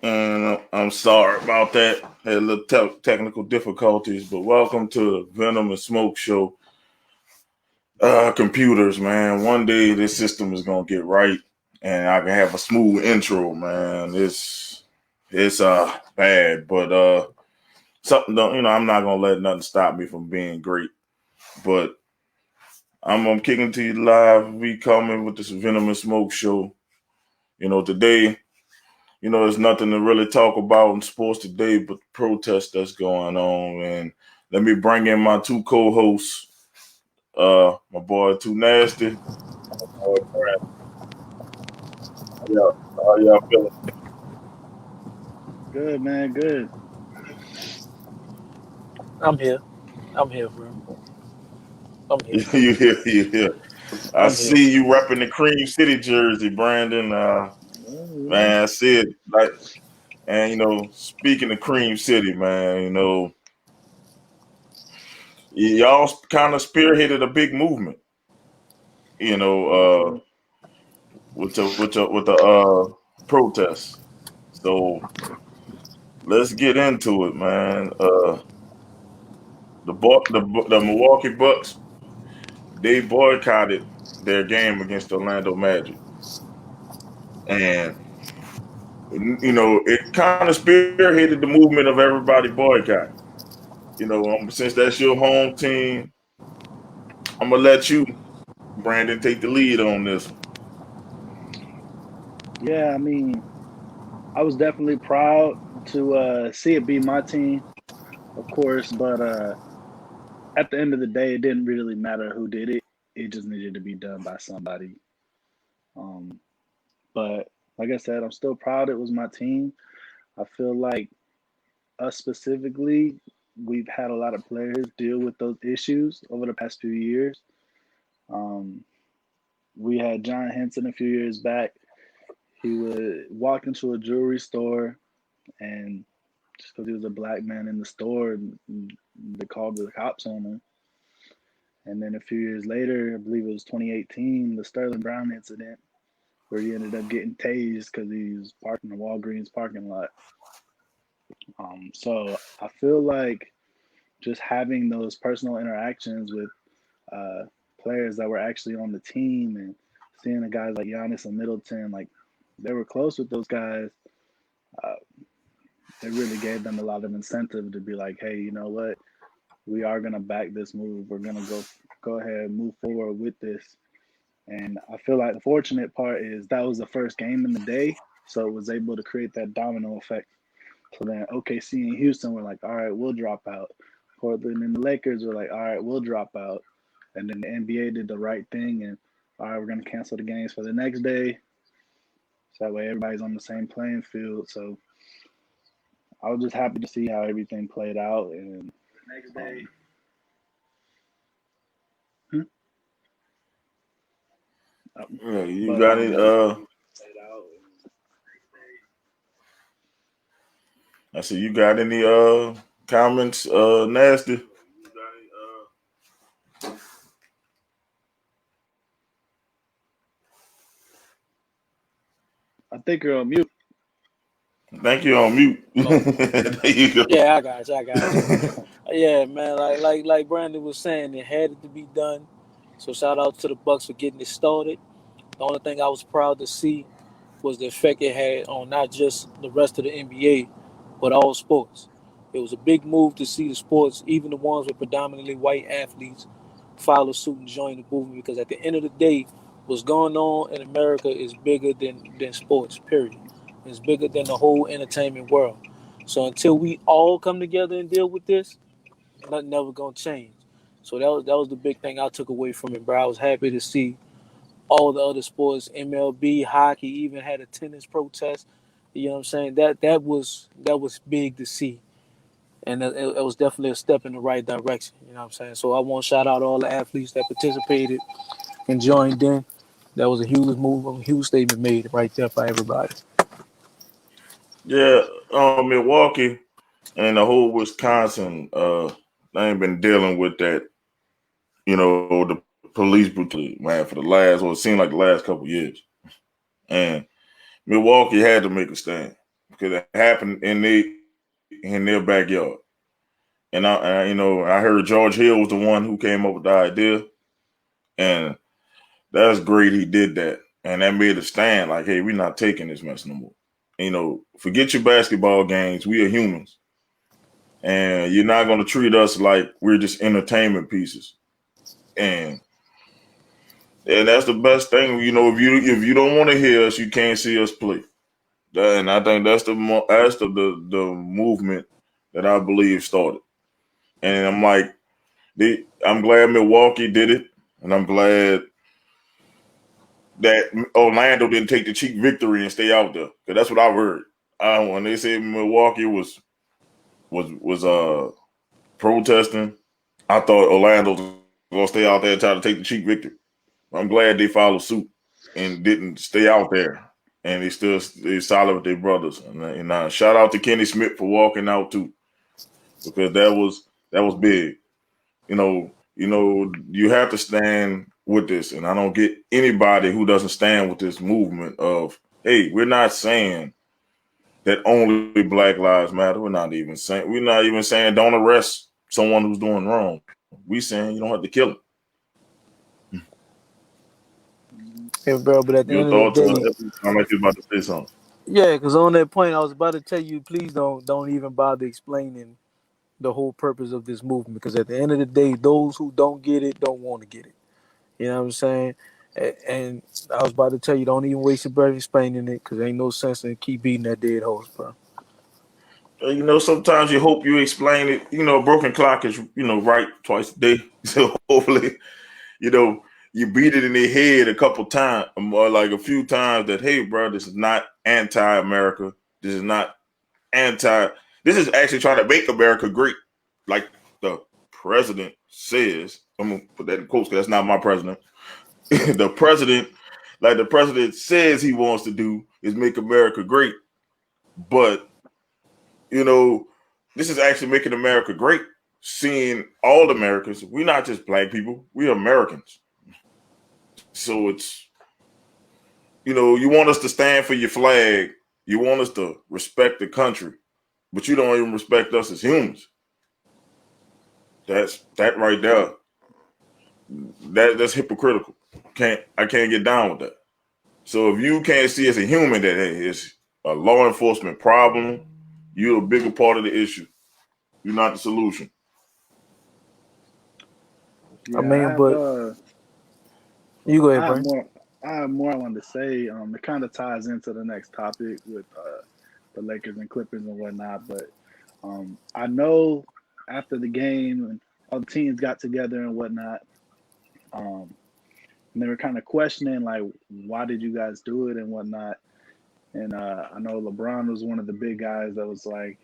And I'm sorry about that. Had a little technical difficulties, but welcome to Venom and Smoke Show. Computers, man. One day this system is gonna get right, and I can have a smooth intro, man. It's bad, but something don't I'm not gonna let nothing stop me from being great. But I'm kicking to you live. We coming with this Venom and Smoke Show. Today. There's nothing to really talk about in sports today but the protest that's going on. And let me bring in my two co-hosts, my boy Toooo Nasty, my boy Brandon. How y'all feeling? Good, man. Good. I'm here. I'm here, bro. I'm here. You here. I I'm here. see you repping the Cream City jersey, Brandon. Yeah. Man, I see it. And speaking of Cream City, man, y'all kind of spearheaded a big movement. You know, Yes, uh, sir. with the protests. So let's get into it, man. The Milwaukee Bucks, they boycotted their game against the Orlando Magic, and it kind of spearheaded the movement of everybody boycott. Since that's your home team, I'm gonna let you, Brandon, take the lead on this one. Yeah, I mean, I was definitely proud to see it be my team, of course, but at the end of the day, it didn't really matter who did it. It just needed to be done by somebody. Um, but like I said, I'm still proud it was my team. I feel like us specifically, we've had a lot of players deal with those issues over the past few years. Um, we had John Henson a few years back. He would walk into a jewelry store, and just because he was a black man in the store, they called the cops on him. And then a few years later, I believe it was 2018, the Sterling Brown incident, where he ended up getting tased because he was parking in the Walgreens parking lot. So I feel like just having those personal interactions with uh, players that were actually on the team and seeing the guys like Giannis and Middleton, like they were close with those guys. Uh, it really gave them a lot of incentive to be like, hey, you know what? We are gonna back this move. We're gonna go ahead and move forward with this. And I feel like the fortunate part is that was the first game in the day, so it was able to create that domino effect. So then OKC and Houston were like, all right, we'll drop out. Portland and the Lakers were like, all right, we'll drop out. And then the NBA did the right thing and all right, we're gonna cancel the games for the next day. So that way everybody's on the same playing field. So I was just happy to see how everything played out and um, hmm, Yeah, you but got it. I see you got any comments, Nasty? I think you're on mute. Thank you on mute. Oh, There you go. yeah, I got you. I got you. Yeah, man. Like Brandon was saying, it had to be done. So shout out to the Bucks for getting it started. The only thing I was proud to see was the effect it had on not just the rest of the NBA, but all sports. It was a big move to see the sports, even the ones with predominantly white athletes, follow suit and join the movement because at the end of the day, what's going on in America is bigger than sports, period. It's bigger than the whole entertainment world. So until we all come together and deal with this, nothing never gonna change. So that was the big thing I took away from it, bro. I was happy to see all the other sports, MLB, hockey, even had a tennis protest. You know what I'm saying? That was big to see, and it was definitely a step in the right direction. You know what I'm saying? So I want to shout out all the athletes that participated and joined in. That was a huge move, a huge statement made right there by everybody. Yeah, Milwaukee and the whole Wisconsin, they ain't been dealing with that. The police brutality, man, for the last, it seemed like the last couple years, and Milwaukee had to make a stand because it happened in their backyard. And I heard George Hill was the one who came up with the idea, and that's great. He did that, and that made a stand. Like, hey, we're not taking this mess no more. Forget your basketball games. We are humans, and you're not going to treat us like we're just entertainment pieces. And that's the best thing. If you don't want to hear us, you can't see us play. And I think that's the movement that I believe started. And I'm like, I'm glad Milwaukee did it, and I'm glad that Orlando didn't take the cheap victory and stay out there, because that's what I've heard. When they said Milwaukee was protesting, I thought Orlando was gonna stay out there and try to take the cheap victory. I'm glad they followed suit and didn't stay out there, and they solid with their brothers. And shout out to Kenny Smith for walking out too, because that was big. You have to stand with this, and I don't get anybody who doesn't stand with this movement of, hey, we're not saying that only Black Lives Matter. We're not even saying don't arrest someone who's doing wrong. We saying you don't have to kill him. Yeah, bro, but at the Your end of thoughts the on day, it? I'm like you're about to say something. yeah, because on that point, I was about to tell you, please don't even bother explaining the whole purpose of this movement, because at the end of the day, those who don't get it don't want to get it. You know what I'm saying? And I was about to tell you, don't even waste your breath explaining it, because ain't no sense in keep beating that dead horse, bro. Sometimes you hope you explain it. A broken clock is right twice a day. So hopefully, you know, you beat it in their head a couple times, or like a few times, that, hey, bro, this is not anti-America. This is not anti. This is actually trying to make America great, like the president says. I'm gonna put that in quotes because that's not my president. the president, like the president says he wants to do, is make America great. But this is actually making America great. Seeing all Americans, we're not just black people, we're Americans. So it's, you want us to stand for your flag, you want us to respect the country, but you don't even respect us as humans. That right there. That's hypocritical. I can't get down with that. So if you can't see as a human that, hey, it's a law enforcement problem, you're a bigger part of the issue. You're not the solution. I Yeah, mean, but you go ahead, I have Brian. more. I have more I wanted to say. It kind of ties into the next topic with the Lakers and Clippers and whatnot. But I know after the game and all the teams got together and whatnot, um, and they were kind of questioning like, why did you guys do it and whatnot. And I know LeBron was one of the big guys that was like,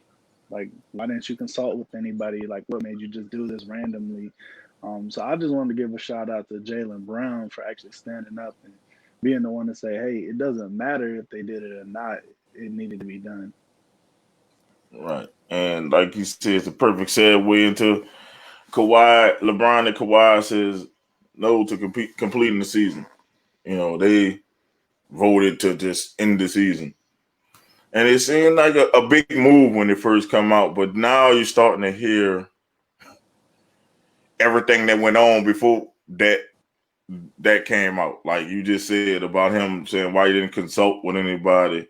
why didn't you consult with anybody? Like, what made you just do this randomly? So I just wanted to give a shout out to Jaylen Brown for actually standing up and being the one to say, hey, it doesn't matter if they did it or not. It needed to be done. Right. And like you said, it's a perfect segue into Kawhi. LeBron and Kawhi says no to completing the season. They voted to just end the season. And it seemed like a big move when it first come out, but now you're starting to hear everything that went on before that came out. Like you just said about him saying why you didn't consult with anybody.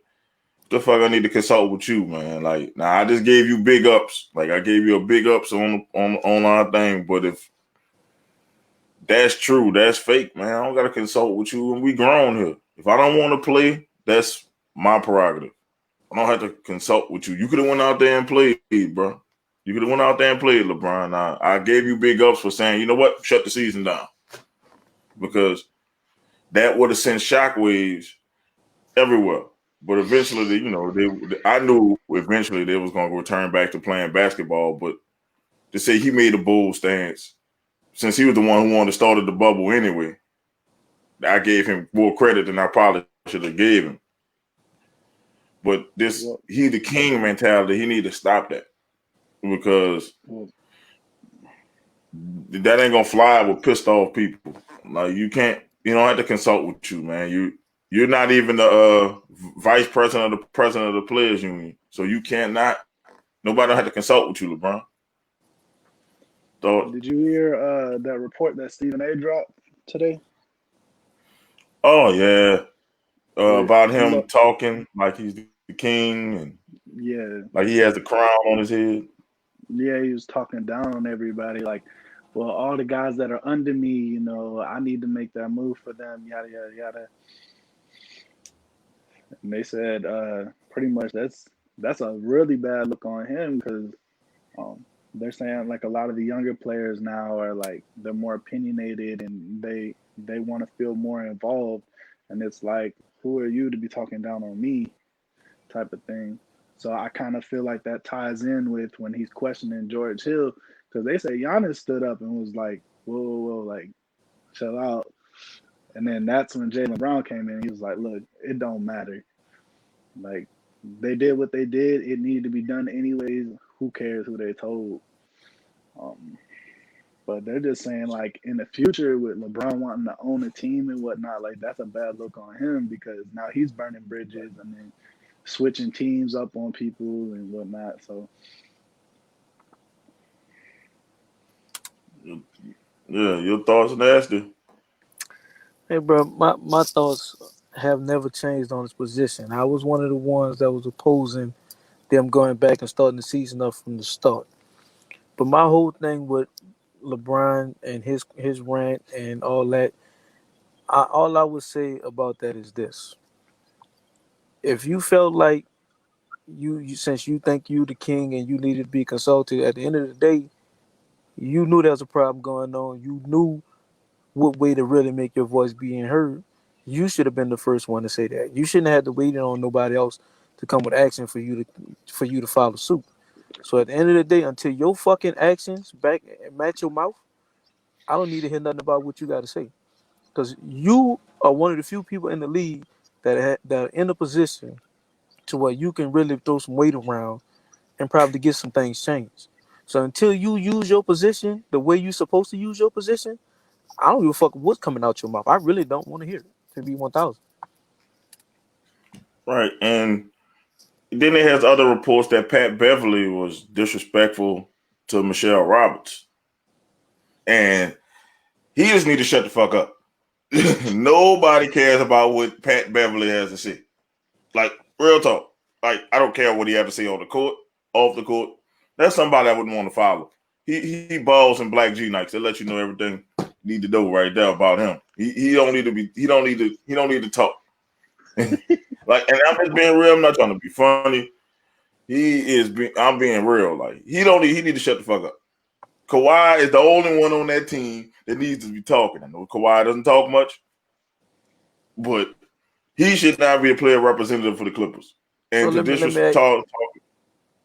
The fuck I need to consult with you, man. Like, now I just gave you big ups. Like I gave you a big ups on our thing. But if that's true, that's fake, man. I don't gotta consult with you, and we grown here. If I don't want to play, that's my prerogative. I don't have to consult with you. You could have went out there and played, bro. You could have went out there and played, LeBron. I gave you big ups for saying, you know what, shut the season down, because that would have sent shockwaves everywhere. But eventually, I knew eventually they was going to return back to playing basketball. But to say he made a bold stance, since he was the one who wanted to start the bubble anyway, I gave him more credit than I probably should have gave him. But he the king mentality, he need to stop that, because that ain't gonna fly with pissed off people. Like you don't have to consult with you, man. You're not even the vice president of the president of the players union, so you cannot. Nobody have to consult with you, LeBron. So, Did you hear that report that Stephen A. dropped today? oh yeah, about He him talking like he's the king and yeah, like he has the crown on his head. yeah, he was talking down on everybody. Like, well, all the guys that are under me, you know, I need to make that move for them. Yada yada yada. And they said, pretty much that's a really bad look on him because they're saying like a lot of the younger players now are like they're more opinionated and they want to feel more involved, and it's like, who are you to be talking down on me, type of thing. So I kind of feel like that ties in with when he's questioning George Hill because they say Giannis stood up and was like, whoa, whoa, whoa, like chill out. And then that's when Jaylen Brown came in. He was like, look, it don't matter. Like they did what they did. It needed to be done anyways. Who cares who they told? Um, but they're just saying like in the future with LeBron wanting to own a team and whatnot, like that's a bad look on him because now he's burning bridges and then switching teams up on people and whatnot. So Yeah, your thoughts, Nasty. Hey, bro, my thoughts have never changed on this position. I was one of the ones that was opposing them going back and starting the season up from the start. But my whole thing with LeBron and his rant and all that, all I would say about that is this: if you felt like you since you think you the king and you needed to be consulted, at the end of the day, you knew there was a problem going on. You knew what way to really make your voice being heard. You should have been the first one to say that. You shouldn't have had to wait on nobody else to come with action for you to follow suit. So at the end of the day, until your fucking actions back match your mouth, I don't need to hear nothing about what you got to say. Because you are one of the few people in the league that are in a position to where you can really throw some weight around and probably get some things changed. So until you use your position the way you're supposed to use your position, I don't give a fuck what's coming out your mouth. I really don't want to hear it. To be 1,000. Right, and then it has other reports that Pat Beverly was disrespectful to Michelle Roberts, and he just need to shut the fuck up. Nobody cares about what Pat Beverly has to say. Like, real talk. Like, I don't care what he has to say on the court, off the court. That's somebody I wouldn't want to follow. He balls in black G Nikes. They let you know everything you need to know right there about him. He don't need to be. He don't need to talk. Like, and I'm just being real. I'm not trying to be funny. I'm being real. Like, he need to shut the fuck up. Kawhi is the only one on that team that needs to be talking. I know Kawhi doesn't talk much, but he should not be a player representative for the Clippers. So And to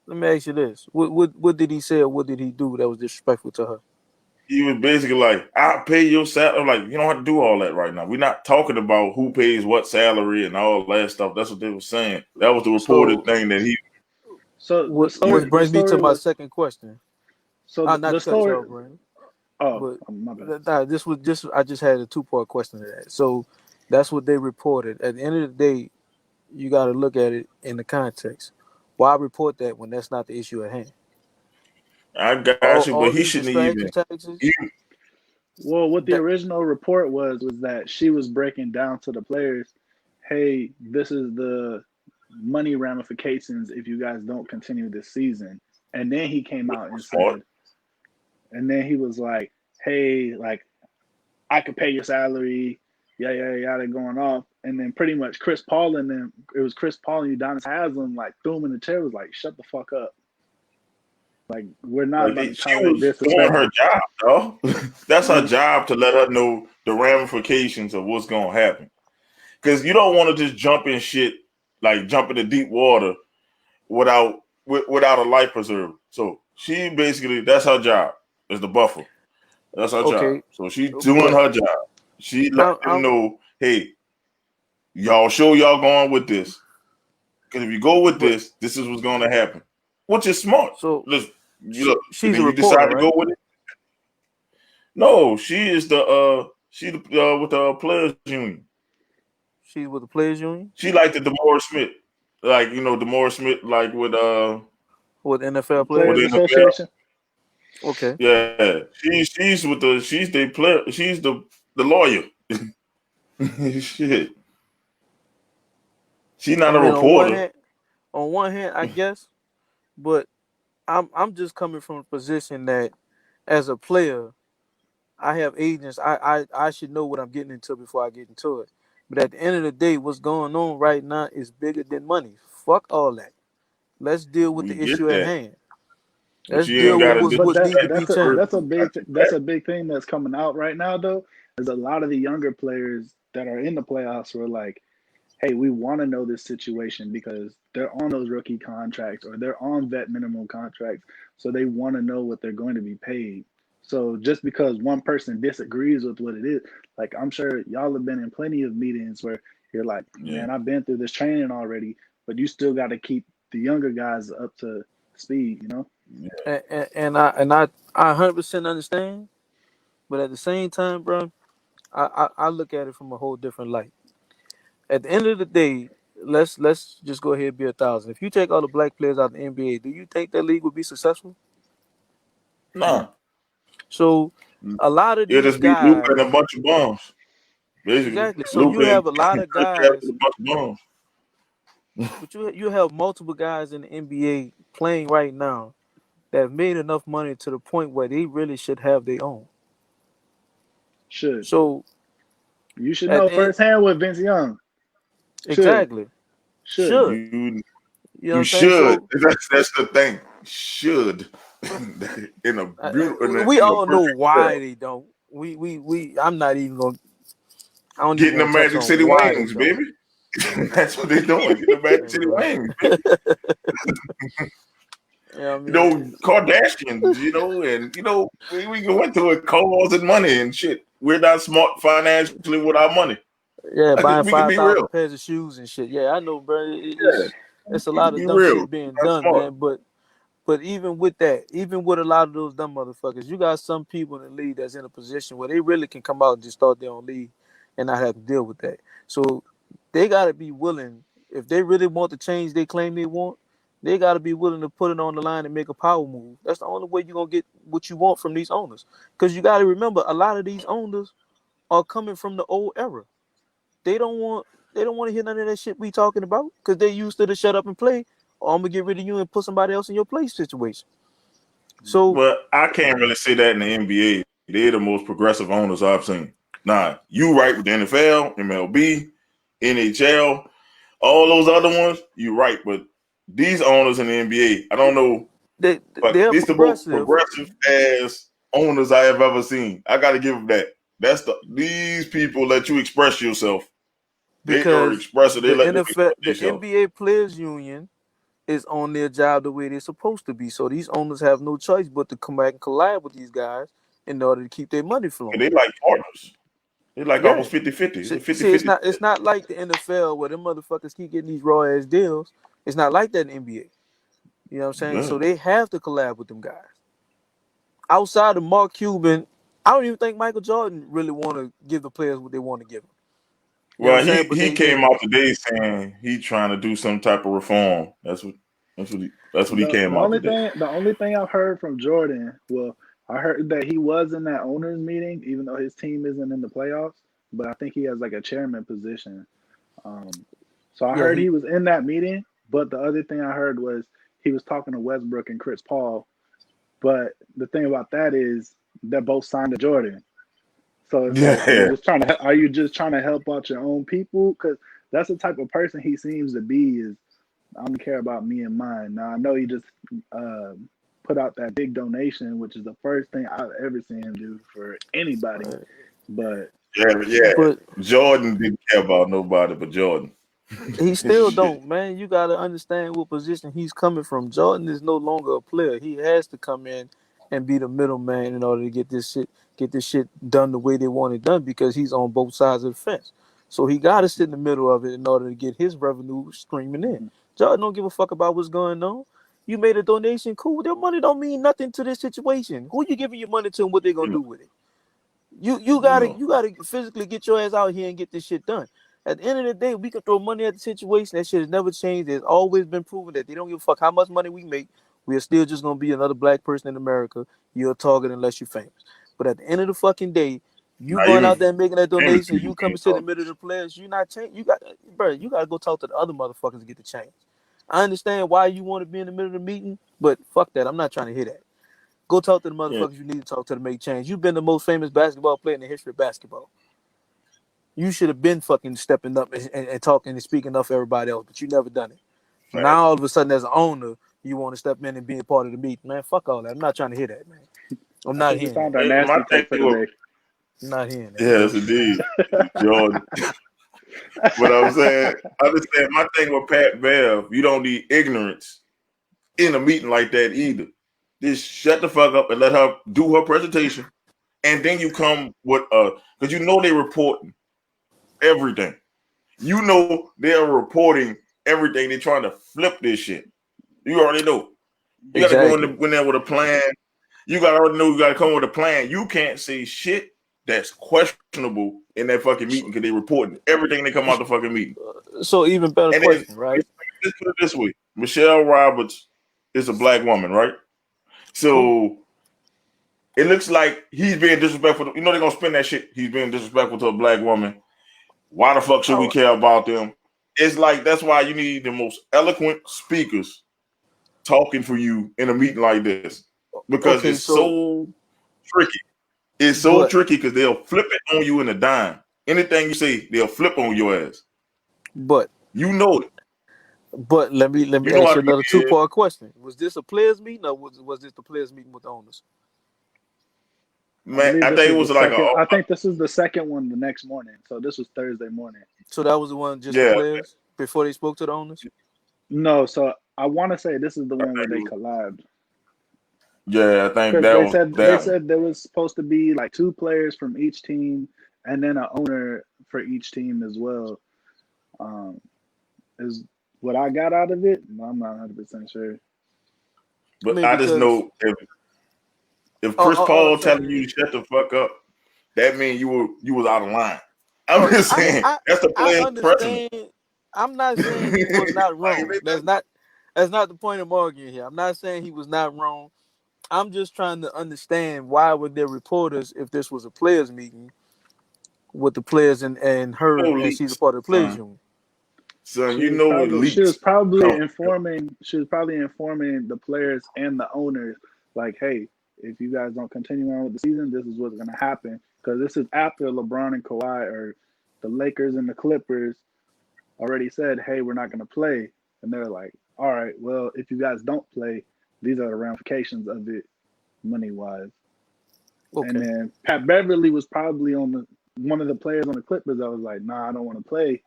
let me ask you this: what did he say or what did he do that was disrespectful to her? he was basically like, I'll pay your salary. I'm like, you don't have to do all that right now. We're not talking about who pays what salary and all that stuff. That's what they were saying. That was the reported thing that he. so the Which story the brings me to story my was second question. so Not the to cut you story. off, Brandon, Oh, but my bad. this was just I just had a 2-part question to that. So that's what they reported. At the end of the day, you got to look at it in the context. Why report that when that's not the issue at hand? I got you, All but he these shouldn't distraction even. tactics. He, Well, what the That original report was that she was breaking down to the players, hey, this is the money ramifications if you guys don't continue this season. And then he came out and smart. said, and then he was like, hey, like I could pay your salary, yada yada going off. And then pretty much Chris Paul and then it was Chris Paul and Udonis Haslam like threw him in the chair, was like, shut the fuck up. Like we're not Like about to she tolerate was doing disrespect. her job, though. That's her job to let her know the ramifications of what's gonna happen. Because you don't want to just jump in shit, like jump into deep water without a life preserver. So she basically, that's her job, is the buffer. That's her job. okay, So she's doing but her job. She let them I'm know, hey, y'all show y'all going with this. Because if you go with but this, this is what's going to happen. Which is smart. so Listen, look, and she's a then you reporter, decide to right? go with it. No, she is the with the players union. She's with the Players Union. She like the DeMaurice Smith, like DeMaurice Smith, like with NFL Players players. with NFL. Association. Okay. Yeah, she's with the player. She's the lawyer. Shit, she's I not a mean, reporter. on one hand, I guess, but I'm just coming from a position that as a player, I have agents. I should know what I'm getting into before I get into it. But at the end of the day, what's going on right now is bigger than money. Fuck all that. Let's deal with We the get issue at that, hand. but Let's you ain't deal got with to what's do But what that needs to be that's a changed. that's a big thing that's coming out right now though. Is a lot of the younger players that are in the playoffs were like, hey, we want to know this situation because they're on those rookie contracts or they're on vet minimum contracts. So they want to know what they're going to be paid. So just because one person disagrees with what it is, like I'm sure y'all have been in plenty of meetings where you're like, Yeah. man, I've been through this training already, but you still got to keep the younger guys up to speed, you know? And I 100% understand, but at the same time, bro, I look at it from a whole different light. At the end of the day, let's just go ahead and be 1,000. If you take all the black players out of the NBA, do you think that league would be successful? Nah, So a lot of it'll these just be Luca and a guys, bunch of bums. Basically, exactly. So you Luca have and a lot of Chris Travis guys, and a bunch of bums. but you have multiple guys in the NBA playing right now that have made enough money to the point where they really should have their own. Should. So You should at know the end, firsthand with Vince Young. Should. exactly, Should. should You you know what you I'm saying? should. So That's the thing. Should in a beautiful we in a all know perfect why world. they don't. We. I'm not even gonna. I don't even Getting the want to touch Magic on City why they Wings, don't. baby. That's what they're doing. Get the Magic Hey, City bro. Wings, baby. Yeah, I mean, Kardashians, and we go into it cause and money and shit. We're not smart financially with our money. yeah, buying We can five be real. thousand pairs of shoes and shit. Yeah, I know, bro. Yeah, It's a we lot can of be dumb real. shit being We're not done, smart. man. But even with that, even with a lot of those dumb motherfuckers, you got some people in the league that's in a position where they really can come out and just start their own league and not have to deal with that. So they gotta be willing, if they really want the change they claim they want, they gotta be willing to put it on the line and make a power move. That's the only way you're gonna get what you want from these owners. Because you gotta remember, a lot of these owners are coming from the old era. They don't want they don't want to hear none of that shit we talking about because they used to the shut up and play. Or I'm gonna get rid of you and put somebody else in your place situation. So Well, I can't really say that in the NBA. They're the most progressive owners I've seen. Nah, you right with the NFL, MLB, NHL, all those other ones, you right. But these owners in the NBA, I don't know, but they're these the most progressive progressive ass owners I have ever seen. I got to give them that. These people let you express yourself. They are because expressive. They the let them NFL, express the themselves. NBA Players Union is on their job the way they're supposed to be. So these owners have no choice but to come back and collab with these guys in order to keep their money And flowing. they like partners. They like Yeah. almost 50-50. It's a See, 50-50. it's not like the NFL where them motherfuckers keep getting these raw ass deals. It's not like that in the NBA. You know what I'm saying? Yeah. So they have to collab with them guys. Outside of Mark Cuban, I don't even think Michael Jordan really want to give the players what they want to give them. You know what I'm Well, saying? But he they came out today saying he trying to do some type of reform. That's what he came out today. The only thing I've heard from Jordan, well, I heard that he was in that owners meeting, even though his team isn't in the playoffs. But I think he has like a chairman position. So I yeah, heard he was in that meeting. But the other thing I heard was he was talking to Westbrook and Chris Paul. But the thing about that is they're both signed to Jordan. So it's like, Yeah. are you just trying to help out your own people? Because that's the type of person he seems to be. Is I don't care about me and mine. Now I know he just uh, put out that big donation, which is the first thing I've ever seen him do for anybody. But Yeah. but Jordan didn't care about nobody but Jordan. he still Shit. don't, man. You gotta understand what position he's coming from. Jordan is no longer a player. He has to come in and be the middleman in order to get this shit done the way they want it done because he's on both sides of the fence. So he gotta sit in the middle of it in order to get his revenue streaming in. Jordan don't give a fuck about what's going on. You made a donation, cool. Their money don't mean nothing to this situation. Who you giving your money to and what they gonna You know, do with it? You you gotta know. physically get your ass out here and get this shit done. At the end of the day, we can throw money at the situation. That shit has never changed. It's always been proven that they don't give a fuck how much money we make. We are still just gonna be another black person in America. You're a target unless you're famous. But at the end of the fucking day, you Not going even out there and making that famous donation, people you can't coming to the talk. middle of the players, you not change. You gotta go talk to the other motherfuckers to get the change. I understand why you want to be in the middle of the meeting, but fuck that. I'm not trying to hear that. Go talk to the Yeah, motherfuckers you need to talk to make change. You've been the most famous basketball player in the history of basketball. You should have been fucking stepping up and talking and speaking up for everybody else, but you never done it. fact. Now all of a sudden, as an owner, you want to step in and be a part of the meeting, man. Fuck all that. I'm not trying to hear that, man. I'm I not think we hearing that. found our My nasty thing take for was, the day. I'm not hearing that, yes, bro. indeed, Jordan. But I'm saying, understand. My thing with Pat Bev, you don't need ignorance in a meeting like that either. Just shut the fuck up and let her do her presentation, and then you come with because you know they're reporting everything. You know they're reporting everything. They're trying to flip this shit. You already know. You got to go Exactly. in there with a plan. You got to already know you got to come with a plan. You can't say shit that's questionable in that fucking meeting because they're reporting everything that come out the fucking meeting. So even better And then question, right? let's put it this way: Michelle Roberts is a black woman, right? So it looks like he's being disrespectful. You know they're gonna spin that shit. He's being disrespectful to a black woman. Why the fuck should we care about them? It's like that's why you need the most eloquent speakers talking for you in a meeting like this because Okay, it's so so tricky. It's so but tricky because they'll flip it on you in a dime. Anything you say, they'll flip on your ass. but You know it. let me You know ask how you to another get two-part question. Was this a players meeting or was this the players meeting with the owners? I man. believe I this think it is the was like second. I think this is the second one the next morning. So this was Thursday morning. So that was the one just the yeah. players before they spoke to the owners? No, so I want to say this is the I one where think it they was, collabed yeah, I think because that they was said that one. there was supposed to be like two players from each team and then an owner for each team as well. Um, is what I got out of it. No, I'm not 100% sure. I But mean, I just because know if Chris all I'm Paul saying telling you is, to shut the fuck up, that means you was out of line. I'm just saying that's the I player's president. understand. I'm not saying he was not wrong. That's not the point of arguing here. I'm not saying he was not wrong. I'm just trying to understand why would there reporters if this was a players meeting with the players and her and she's a leaks, part of the players son. union. Son, She you was know it probably leaks. Come, informing the players and the owners like, hey, if you guys don't continue on with the season, this is what's gonna happen. Because this is after LeBron and Kawhi or the Lakers and the Clippers already said, hey, we're not gonna play. And they're like, all right, well, if you guys don't play, these are the ramifications of it money wise. And Okay. then Pat Beverly was probably on one of the players on the Clippers that was like, nah, I don't want to play.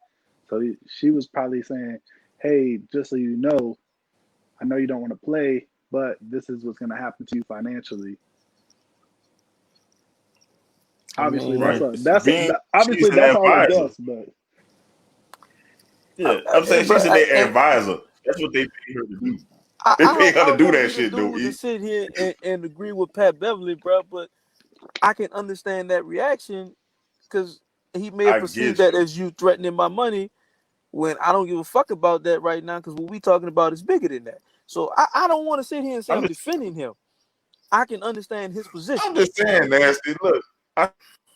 So she was probably saying, hey, just so you know, I know you don't want to play, but this is what's going to happen to you financially. I Obviously, right? mean, She's an that's all a advisor. guess, but Yeah, I'm saying she's but their advisor. That's what they pay her to do. They pay her I to do want that you to shit, though. do to sit here and agree with Pat Beverly, bro. But I can understand that reaction because he may have I perceived get that you. as you threatening my money when I don't give a fuck about that right now because what we talking about is bigger than that. So I don't want to sit here and say I'm I'm just, defending him. I can understand his position. I'm just saying, Nasty. Look, I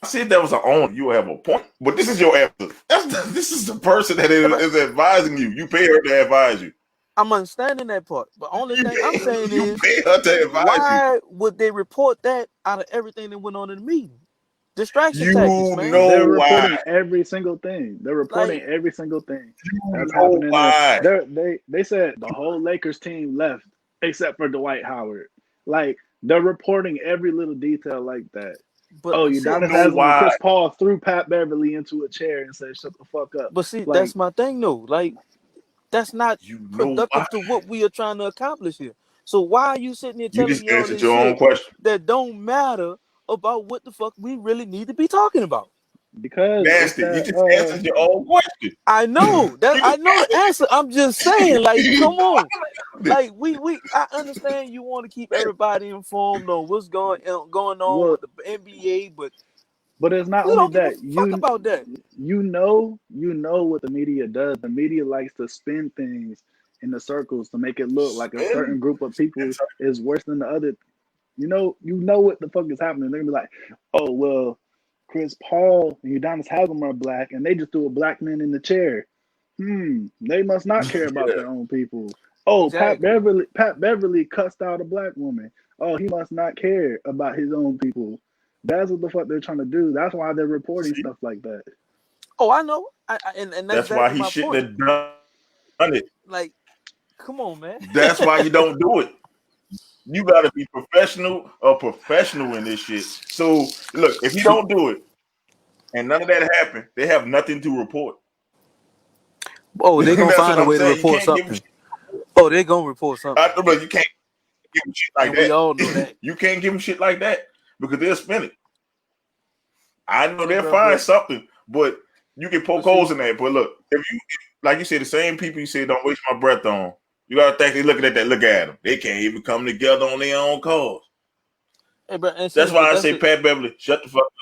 said that was an owner. You have a point, but this is your answer. This is the person that Yeah, but is advising you. You pay her to advise you. I'm understanding that part. But only thing I'm saying You is, pay her to advise you. why would they report that out of everything that went on in the meeting? Distraction tactics, You man. know they're why. reporting every single thing. They're reporting Like, every single thing You that's know happening there. why. They said the whole Lakers team left except for Dwight Howard. Like they're reporting every little detail like that. but Oh, You see, Udonis know Haslam and why. Chris Paul threw Pat Beverly into a chair and said, "Shut the fuck up." Like that's my thing though. Like, that's not You know why. productive to what we are trying to accomplish here. So why are you sitting here You telling just me all answered this your own shit question. that don't matter about what the fuck we really need to be talking about? because it's Nasty. You that just answered your own question. I know that You I just know the answer. I'm just saying, like, come on. answered Like we I understand you want to keep it. everybody informed on what's going on well, with the NBA, but But it's not Who only don't give a that. fuck about that? You know what the media does. The media likes to spin things in the circles to make it look like a Spin. certain group of people is worse than the other. You know what the fuck is happening. They're gonna be like, oh well, Chris Paul and Udonis Haslem are black, and they just threw a black man in the chair. They must not care about Yeah. their own people. Oh, Exactly. Pat Beverly cussed out a black woman. Oh, he must not care about his own people. That's what the fuck they're trying to do. That's why they're reporting See, stuff like that. Oh, I know. And that's that's why exactly he my shouldn't point. have done it. Like, come on, man. That's why you don't do it. You got to be professional in this shit. So look, if you don't do it and none of that happened, they have nothing to report. Oh, they're gonna That's what find a I'm way to saying. You report can't give them something. shit. Oh, they're gonna report something. Look, you can't give them shit like And we that. all know that. You can't give them shit like that because they'll spin it. I know Hey, they'll bro, find but something, but you can poke see, holes in that. But look, like you said, the same people you said don't waste my breath on. You gotta think they looking at that. Look at them. They can't even come together on their own cause. hey, bro, and see, That's why but I that's say, the Pat Beverly, shut the fuck up.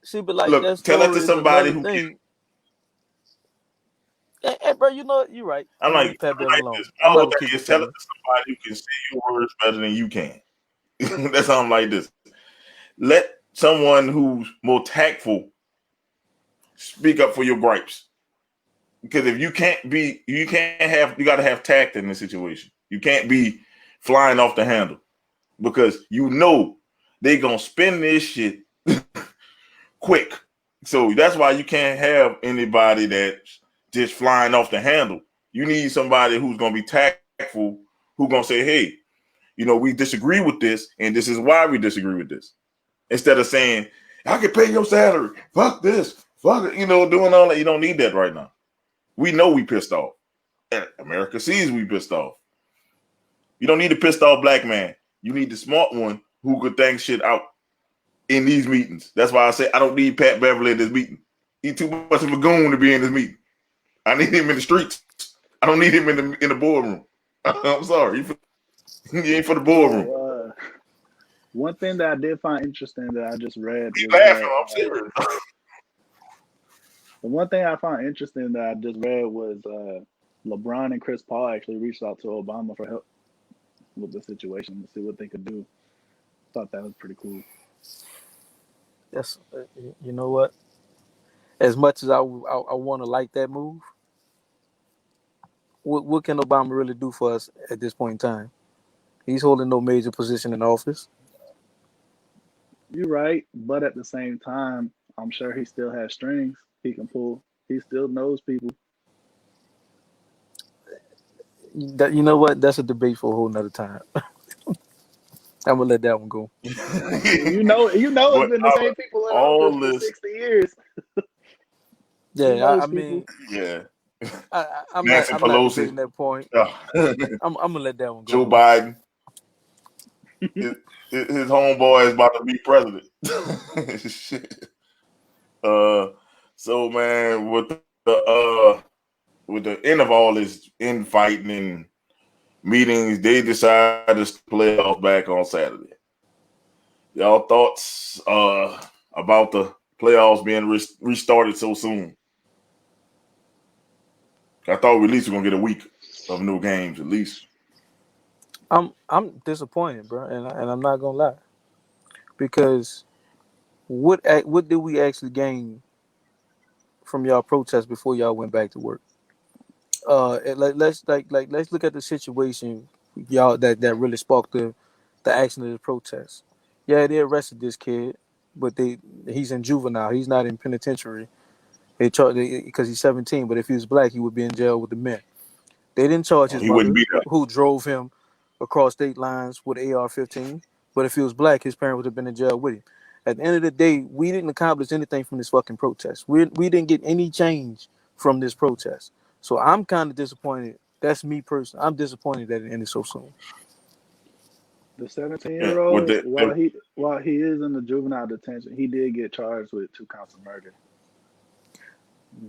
see, but like that Look, tell that to story is somebody another who can. thing. Hey, bro, you know you're right. I'm I'm gonna like, leave Pat I'm Bev like alone. this. My I'm not whole gonna keep thing is tell it defending. to somebody who can say your words better than you can. That's how I'm like this. Let someone who's more tactful speak up for your gripes. Because if you you got to have tact in this situation. You can't be flying off the handle because you know they gonna spin this shit quick. So that's why you can't have anybody that's just flying off the handle. You need somebody who's gonna be tactful, who's gonna say, "Hey, we disagree with this, and this is why we disagree with this." Instead of saying, "I can pay your salary, fuck this, fuck it," doing all that. You don't need that right now. We know we pissed off. America sees we pissed off. You don't need a pissed off black man. You need the smart one who could think shit out in these meetings. That's why I say I don't need Pat Beverly in this meeting. He's too much of a goon to be in this meeting. I need him in the streets. I don't need him in the boardroom. I'm sorry. He ain't for the boardroom. Bro, one thing that I did find interesting that I just read He's was laughing. that I'm serious. the one thing I found interesting that I just read was LeBron and Chris Paul actually reached out to Obama for help with the situation to see what they could do. Thought that was pretty cool. That's you know what? As much as I want to like that move, what can Obama really do for us at this point in time? He's holding no major position in office. You're right, but at the same time, I'm sure he still has strings he can pull. He still knows people. You know what? That's a debate for a whole nother time. I'm gonna let that one go. It's But been the same people in office all for this, 60 years. He Yeah, I knows people. mean, yeah, I'm not Nancy I'm not Pelosi, debating that point. I'm gonna let that one Joe go. Biden, his homeboy is about to be president. Shit. Uh, so man, with the end of all this infighting and meetings, they decided to play off back on Saturday. Y'all thoughts about the playoffs being restarted so soon? I thought we at least were gonna get a week of new games at least. I'm disappointed, bro, and I'm not gonna lie because what did we actually gain from y'all protests before y'all went back to work? Let's look at the situation y'all that really sparked the action of the protest. Yeah, they arrested this kid, but he's in juvenile. He's not in penitentiary. They charged because he's 17. But if he was black, he would be in jail with the men. They didn't charge his He wouldn't mother be there. who drove him across state lines with an AR-15. But if he was black, his parent would have been in jail with him. At the end of the day, we didn't accomplish anything from this fucking protest. We didn't get any change from this protest. So I'm kind of disappointed. That's me personally. I'm disappointed that it ended so soon. The 17 Yeah, year with old, the while he is in the juvenile detention, he did get charged with 2 counts of murder.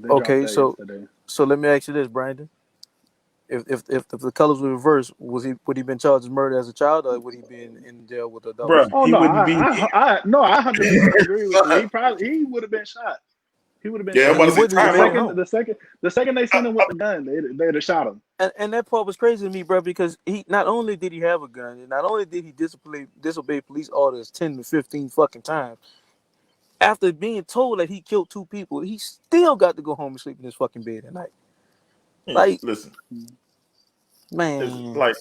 They dropped Okay, that so yesterday. so let me ask you this, Brandon. If the colors were reversed, would he been charged with murder as a child, or would he be in jail with Bro, adults? Oh he no, wouldn't be I 100% agree with you. here. He would have been shot. He would have been Yeah, I'm And shot. about he to say wouldn't have time made it out. home. The second they seen him with the gun, they'd have shot him. And that part was crazy to me, bro, because he not only did he have a gun, and not only did he disobey police orders 10 to 15 fucking times, after being told that he killed 2 people, he still got to go home and sleep in his fucking bed at night. Yeah, Like, listen, it's man, like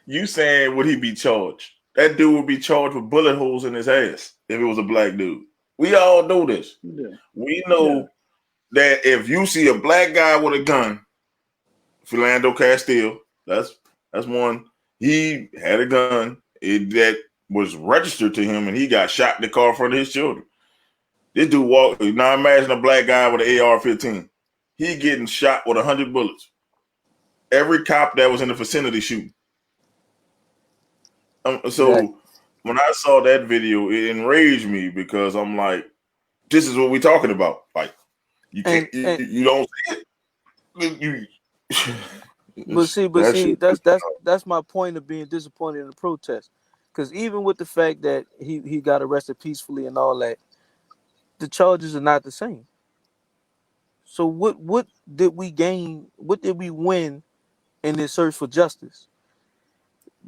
you saying would he be charged? That dude would be charged with bullet holes in his ass if it was a black dude. We all know this. Yeah, We yeah. know that if you see a black guy with a gun, Philando Castile, that's one. He had a gun that was registered to him, and he got shot in the car in front of his children. This dude walked. Now imagine a black guy with an AR-15. He getting shot with 100 bullets. Every cop that was in the vicinity shooting. that So when I saw that video, it enraged me because I'm like, this is what we're talking about. Like, you can't, and you don't see it. You, but see, that shit. that's my point of being disappointed in the protest, because even with the fact that he got arrested peacefully and all that, the charges are not the same. So what did we gain? What did we win in this search for justice?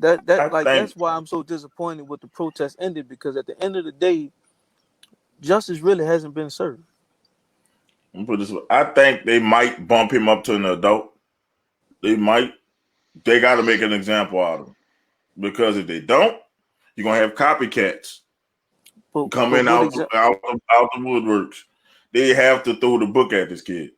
I think That's why I'm so disappointed with the protest ended, because at the end of the day, justice really hasn't been served. I'm put this way. I think they might bump him up to an adult. They might. They got to make an example out of him, because if they don't, you're gonna have copycats But coming what out the woodworks. They have to throw the book at this kid.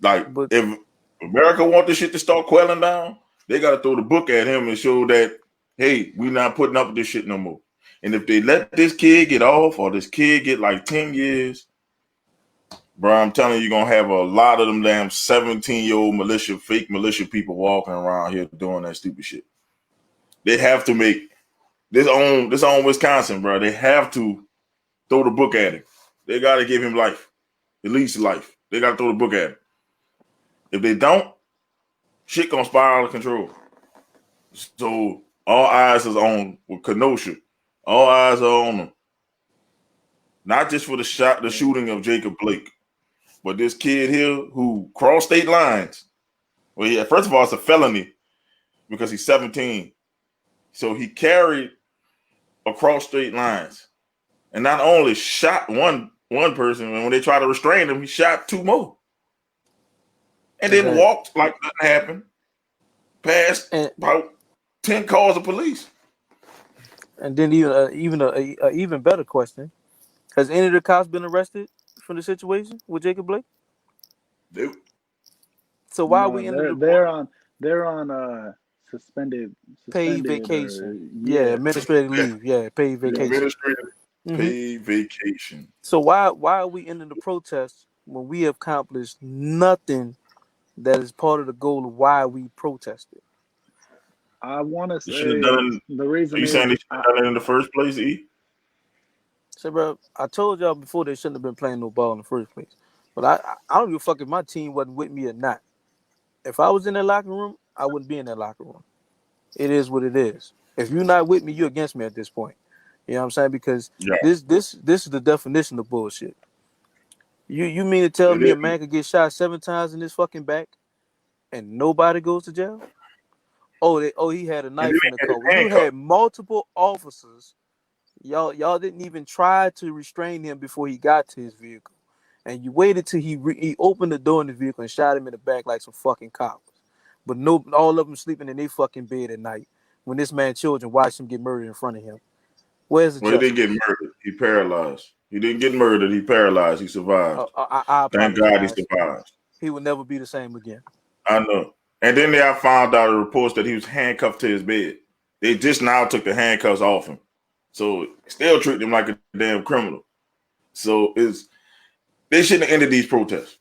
Like, but if America want this shit to start quelling down, they got to throw the book at him and show that, hey, we not putting up with this shit no more. And if they let this kid get off, or this kid get like 10 years, bro, I'm telling you, you're going to have a lot of them damn 17-year-old fake militia people walking around here doing that stupid shit. They have to make this on Wisconsin, bro. They have to throw the book at him. They got to give him life, at least life. They got to throw the book at him. If they don't, shit gonna spiral out of control. So all eyes is on with Kenosha. All eyes are on them. Not just for the shooting of Jacob Blake, but this kid here who crossed state lines. Well, yeah, first of all, it's a felony because he's 17. So he carried across state lines, and not only shot one person, and when they tried to restrain him, he shot 2 more, and then exactly. walked like nothing happened. Past and about 10 calls of police. and then a even better question: has any of the cops been arrested from the situation with Jacob Blake? Dude, So why are No, we ended the they're on suspended paid or vacation? Yeah, yeah. administrative yeah, leave. Yeah, paid vacation. administrative hmm paid vacation. So why are we ending the protest when we have accomplished nothing that is part of the goal of why we protested? I want to You should have done say it. the Are reason you saying they is should have done it in the first place, E? So, bro, I told y'all before they shouldn't have been playing no ball in the first place. But I don't give a fuck if my team wasn't with me or not. If I was in that locker room, I wouldn't be in that locker room. It is what it is. If you're not with me, you're against me at this point. You know what I'm saying? Because Yeah, this is the definition of bullshit. You mean to tell it me is. a man could get shot 7 times in his fucking back and nobody goes to jail? He had a And then knife in the they had car. his When you handcuffed. had multiple officers, y'all didn't even try to restrain him before he got to his vehicle, and you waited till he opened the door in the vehicle and shot him in the back like some fucking cowards. But no, all of them sleeping in their fucking bed at night when this man's children watched him get murdered in front of him. Where's the Well, he didn't justice? get murdered. He paralyzed. He didn't get murdered. He paralyzed. He survived. I Thank God he apologize. survived. He will never be the same again. I know. And then I found out the reports that he was handcuffed to his bed. They just now took the handcuffs off him. So still treat him like a damn criminal. So they shouldn't have ended these protests.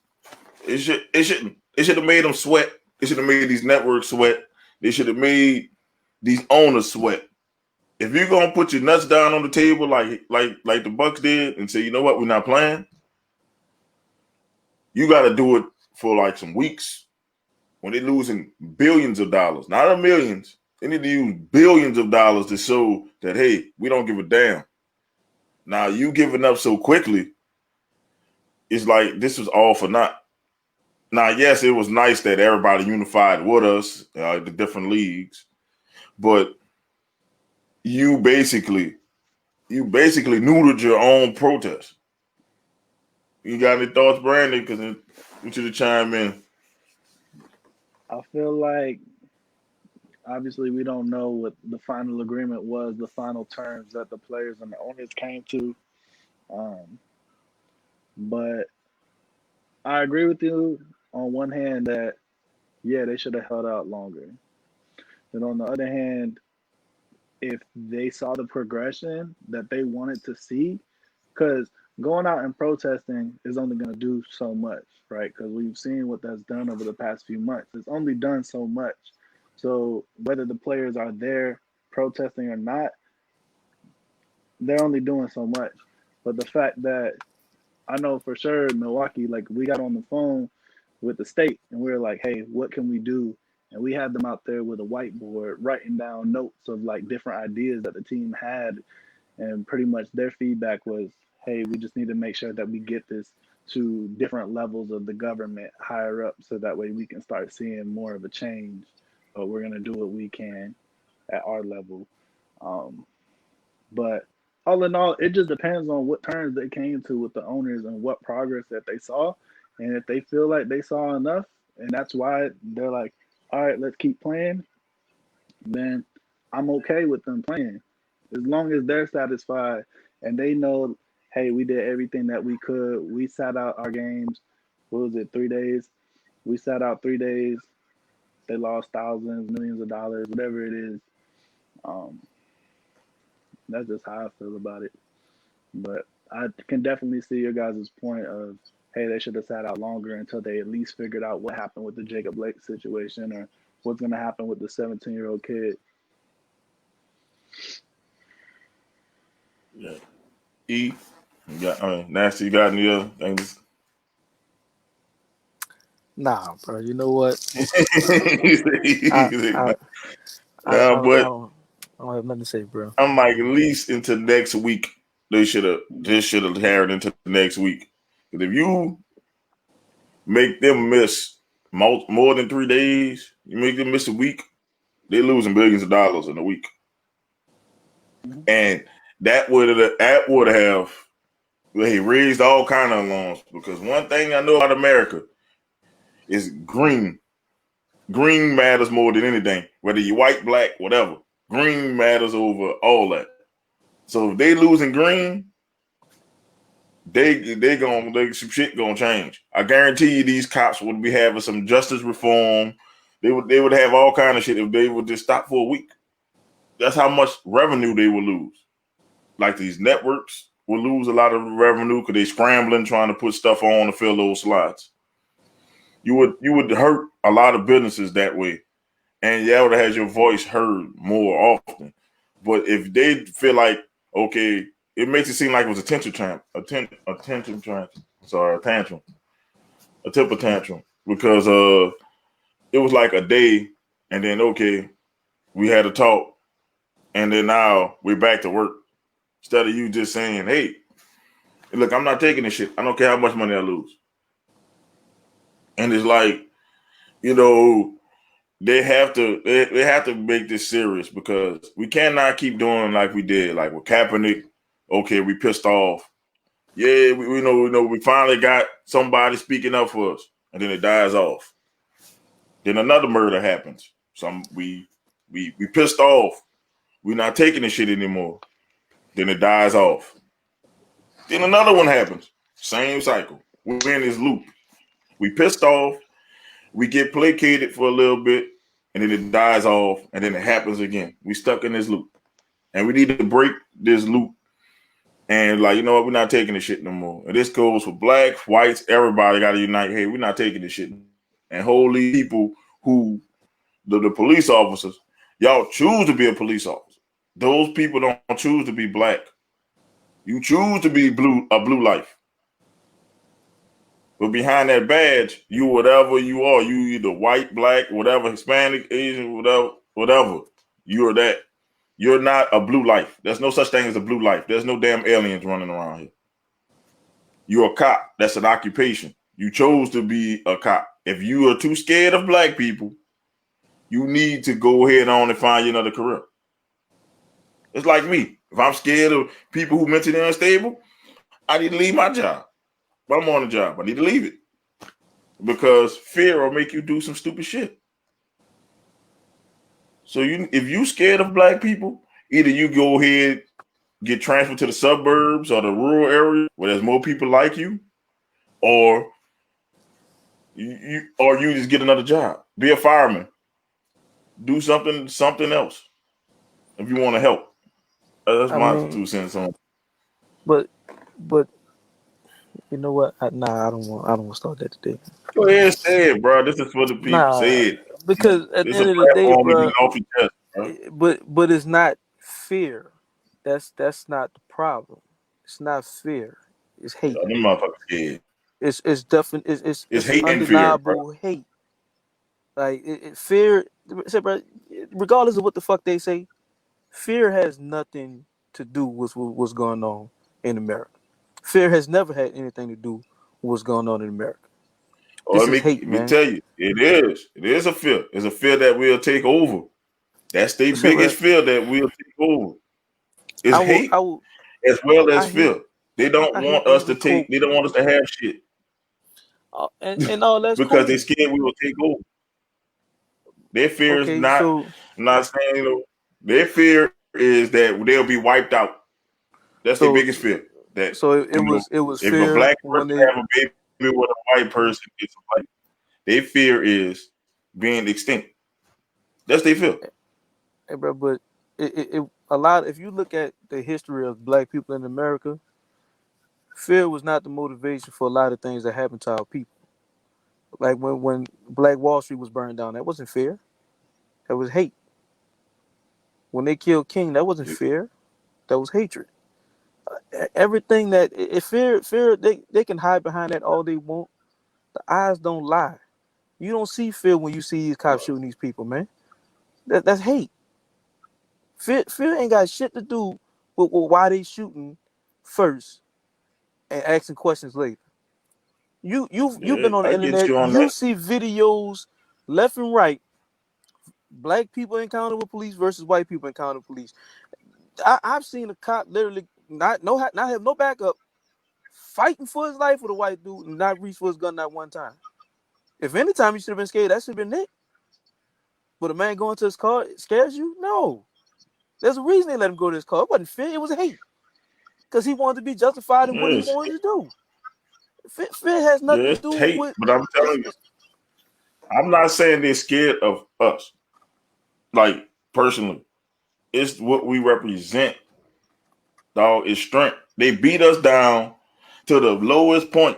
It shouldn't. It should have made them sweat. It should have made these networks sweat. They should have made these owners sweat. If you're gonna put your nuts down on the table like the Bucks did and say, you know what, we're not playing, you got to do it for like some weeks, when they're losing billions of dollars, not a millions. They need to use billions of dollars to show that, hey, we don't give a damn. Now, you giving up so quickly, it's like this was all for naught. Now, yes, it was nice that everybody unified with us, the different leagues, but you basically neutered your own protest. You got any thoughts, Brandon? Because I want you to chime in. I feel like obviously we don't know what the final agreement was, the final terms that the players and the owners came to. Um, but I agree with you on one hand that yeah, they should have held out longer. But on the other hand, if they saw the progression that they wanted to see, because going out and protesting is only going to do so much, right? Because we've seen what that's done over the past few months. It's only done so much. So whether the players are there protesting or not, they're only doing so much. But the fact that I know for sure in Milwaukee, like we got on the phone with the state and we were like, hey, what can we do? And we had them out there with a whiteboard writing down notes of like different ideas that the team had. And pretty much their feedback was, hey, we just need to make sure that we get this to different levels of the government higher up so that way we can start seeing more of a change. But we're going to do what we can at our level. Um, but all in all, it just depends on what terms they came to with the owners and what progress that they saw. And if they feel like they saw enough, and that's why they're like, all right, let's keep playing, then I'm okay with them playing. As long as they're satisfied and they know, hey, we did everything that we could. We sat out our games. What was it, 3 days? We sat out 3 days. They lost thousands, millions of dollars, whatever it is. Um, that's just how I feel about it. But I can definitely see your guys' point of, hey, they should have sat out longer until they at least figured out what happened with the Jacob Blake situation or what's going to happen with the 17-year-old kid. Yeah. Nasty, you got any other things? Nah, bro. You know what? I I I, I, I But don't have nothing to say, bro. I'm like, at least into next week, this should have carried into the next week. Because if you make them miss more than 3 days, you make them miss a week, they're losing billions of dollars in a week. Mm-hmm. And that would have raised all kind of alarms. Because one thing I know about America is green. Green matters more than anything. Whether you're white, black, whatever. Green matters over all that. So if they losing green, some shit gonna change. I guarantee you these cops would be having some justice reform. They would have all kind of shit if they would just stop for a week. That's how much revenue they would lose. Like these networks will lose a lot of revenue because they scrambling trying to put stuff on to fill those slots. You would hurt a lot of businesses that way. And you would have your voice heard more often. But if they feel like, okay, it makes it seem like it was a tantrum, a temper tantrum, because it was like a day, and then okay, we had a talk, and then now we're back to work. Instead of you just saying, hey, look, I'm not taking this shit. I don't care how much money I lose. And it's like, you know, they have to make this serious because we cannot keep doing like we did, like with Kaepernick. Okay, we pissed off. Yeah, we know we finally got somebody speaking up for us, and then it dies off. Then another murder happens. We pissed off. We're not taking this shit anymore. Then it dies off. Then another one happens. Same cycle. We're in this loop. We pissed off. We get placated for a little bit, and then it dies off, and then it happens again. We stuck in this loop, and we need to break this loop. And like, you know what? We're not taking this shit no more. And this goes for blacks, whites, everybody got to unite. Hey, we're not taking this shit. And hold these people who the police officers, y'all choose to be a police officer. Those people don't choose to be black. You choose to be a blue life. But behind that badge, you whatever you are. You either white, black, whatever, Hispanic, Asian, whatever. You are that. You're not a blue life. There's no such thing as a blue life. There's no damn aliens running around here. You're a cop. That's an occupation. You chose to be a cop. If you are too scared of black people, you need to go ahead on and find you another career. It's like me. If I'm scared of people who mentally unstable, I need to leave my job. But I'm on the job. I need to leave it. Because fear will make you do some stupid shit. So if you scared of black people, either you go ahead, get transferred to the suburbs or the rural area where there's more people like you, or you just get another job. Be a fireman. Do something else if you want to help. That's I my mean, 2 cents on it. but you know what? I don't want to start that today. Go ahead and say it, bro. This is for the people. Nah, Say it. because at the It's a end of the day, platform to get bro, off your chest, bro. but it's not fear. That's not the problem. It's not fear. It's hate. Them motherfuckers scared. It's definitely It's it's hate and fear, bro. undeniable hate. Like fear. Say, bro, regardless of what the fuck they say, fear has nothing to do with what's going on in America. Fear has never had anything to do with what's going on in America. Or This let is me hate, let me man. tell you, it is. It is a fear. It's a fear that will take over. That's the Say, bro, biggest fear that will take over. Is I hate will, as well as I hate, fear. They don't I hate want that us was a to take. quote, They don't want us to have shit and all that's because they cool. scared we will take over. Their fear is Okay, not. so I'm not saying their fear is that they'll be wiped out. That's their so biggest fear. That so it was if a fear black when person they. have a baby with a white person, it's like their fear is being extinct. That's their fear. Hey, bro, but it a lot. If you look at the history of black people in America, fear was not the motivation for a lot of things that happened to our people. Like when Black Wall Street was burned down, that wasn't fear. That was hate. When they killed King, that wasn't fear. That was hatred. Everything that if fear they can hide behind that all they want. The eyes don't lie. You don't see fear when you see these cops shooting these people, man. That's hate. Fear ain't got shit to do with why they shooting first and asking questions later. You've Yeah, been on the I get internet. you on You that. see videos left and right. Black people encounter with police versus white people encounter with police. I've seen a cop literally not have no backup, fighting for his life with a white dude and not reach for his gun not one time. If any time you should have been scared, that should have been it. But a man going to his car scares you? No. There's a reason they let him go to his car. It wasn't fear, it was hate. Because he wanted to be justified in what he Yes, wanted to do. Fear has yeah, nothing to it's do hate, with but I'm telling you, it's I'm not saying they're scared of us. Like personally, it's what we represent. Dog is strength. They beat us down to the lowest point,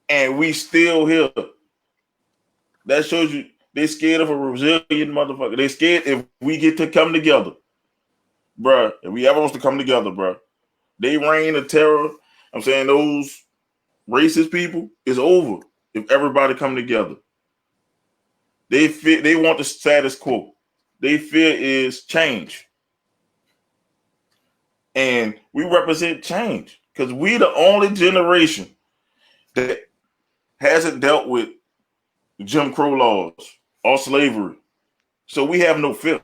and we still here. That shows you they scared of a resilient motherfucker. They scared if we get to come together, bruh. If we ever wants to come together, bruh, they reign of terror. I'm saying those racist people is over if everybody come together. They want the status quo. They fear is change, and we represent change because we the only generation that hasn't dealt with Jim Crow laws or slavery. So we have no fear.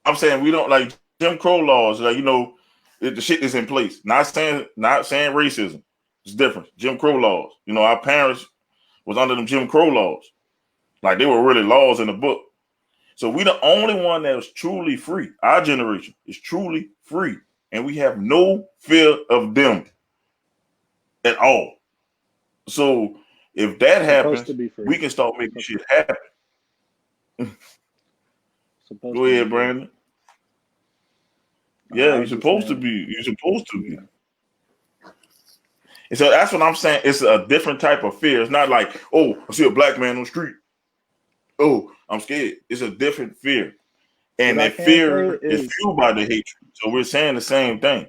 I'm saying we don't like Jim Crow laws, like the shit is in place. Not saying racism. It's different. Jim Crow laws. Our parents was under them Jim Crow laws. Like they were really laws in the book. So we the only one that is truly free. Our generation is truly free. And we have no fear of them at all. So if that Supposed to happens, be free. we can start making shit happen. Supposed Go to be ahead, free. Brandon. Yeah, I you're was just supposed to saying, be. You're supposed to be. yeah. And so that's what I'm saying. It's a different type of fear. It's not like, oh, I see a black man on the street. Oh, I'm scared. It's a different fear. What And I that can say fear is is, fueled by the hatred. So we're saying the same thing.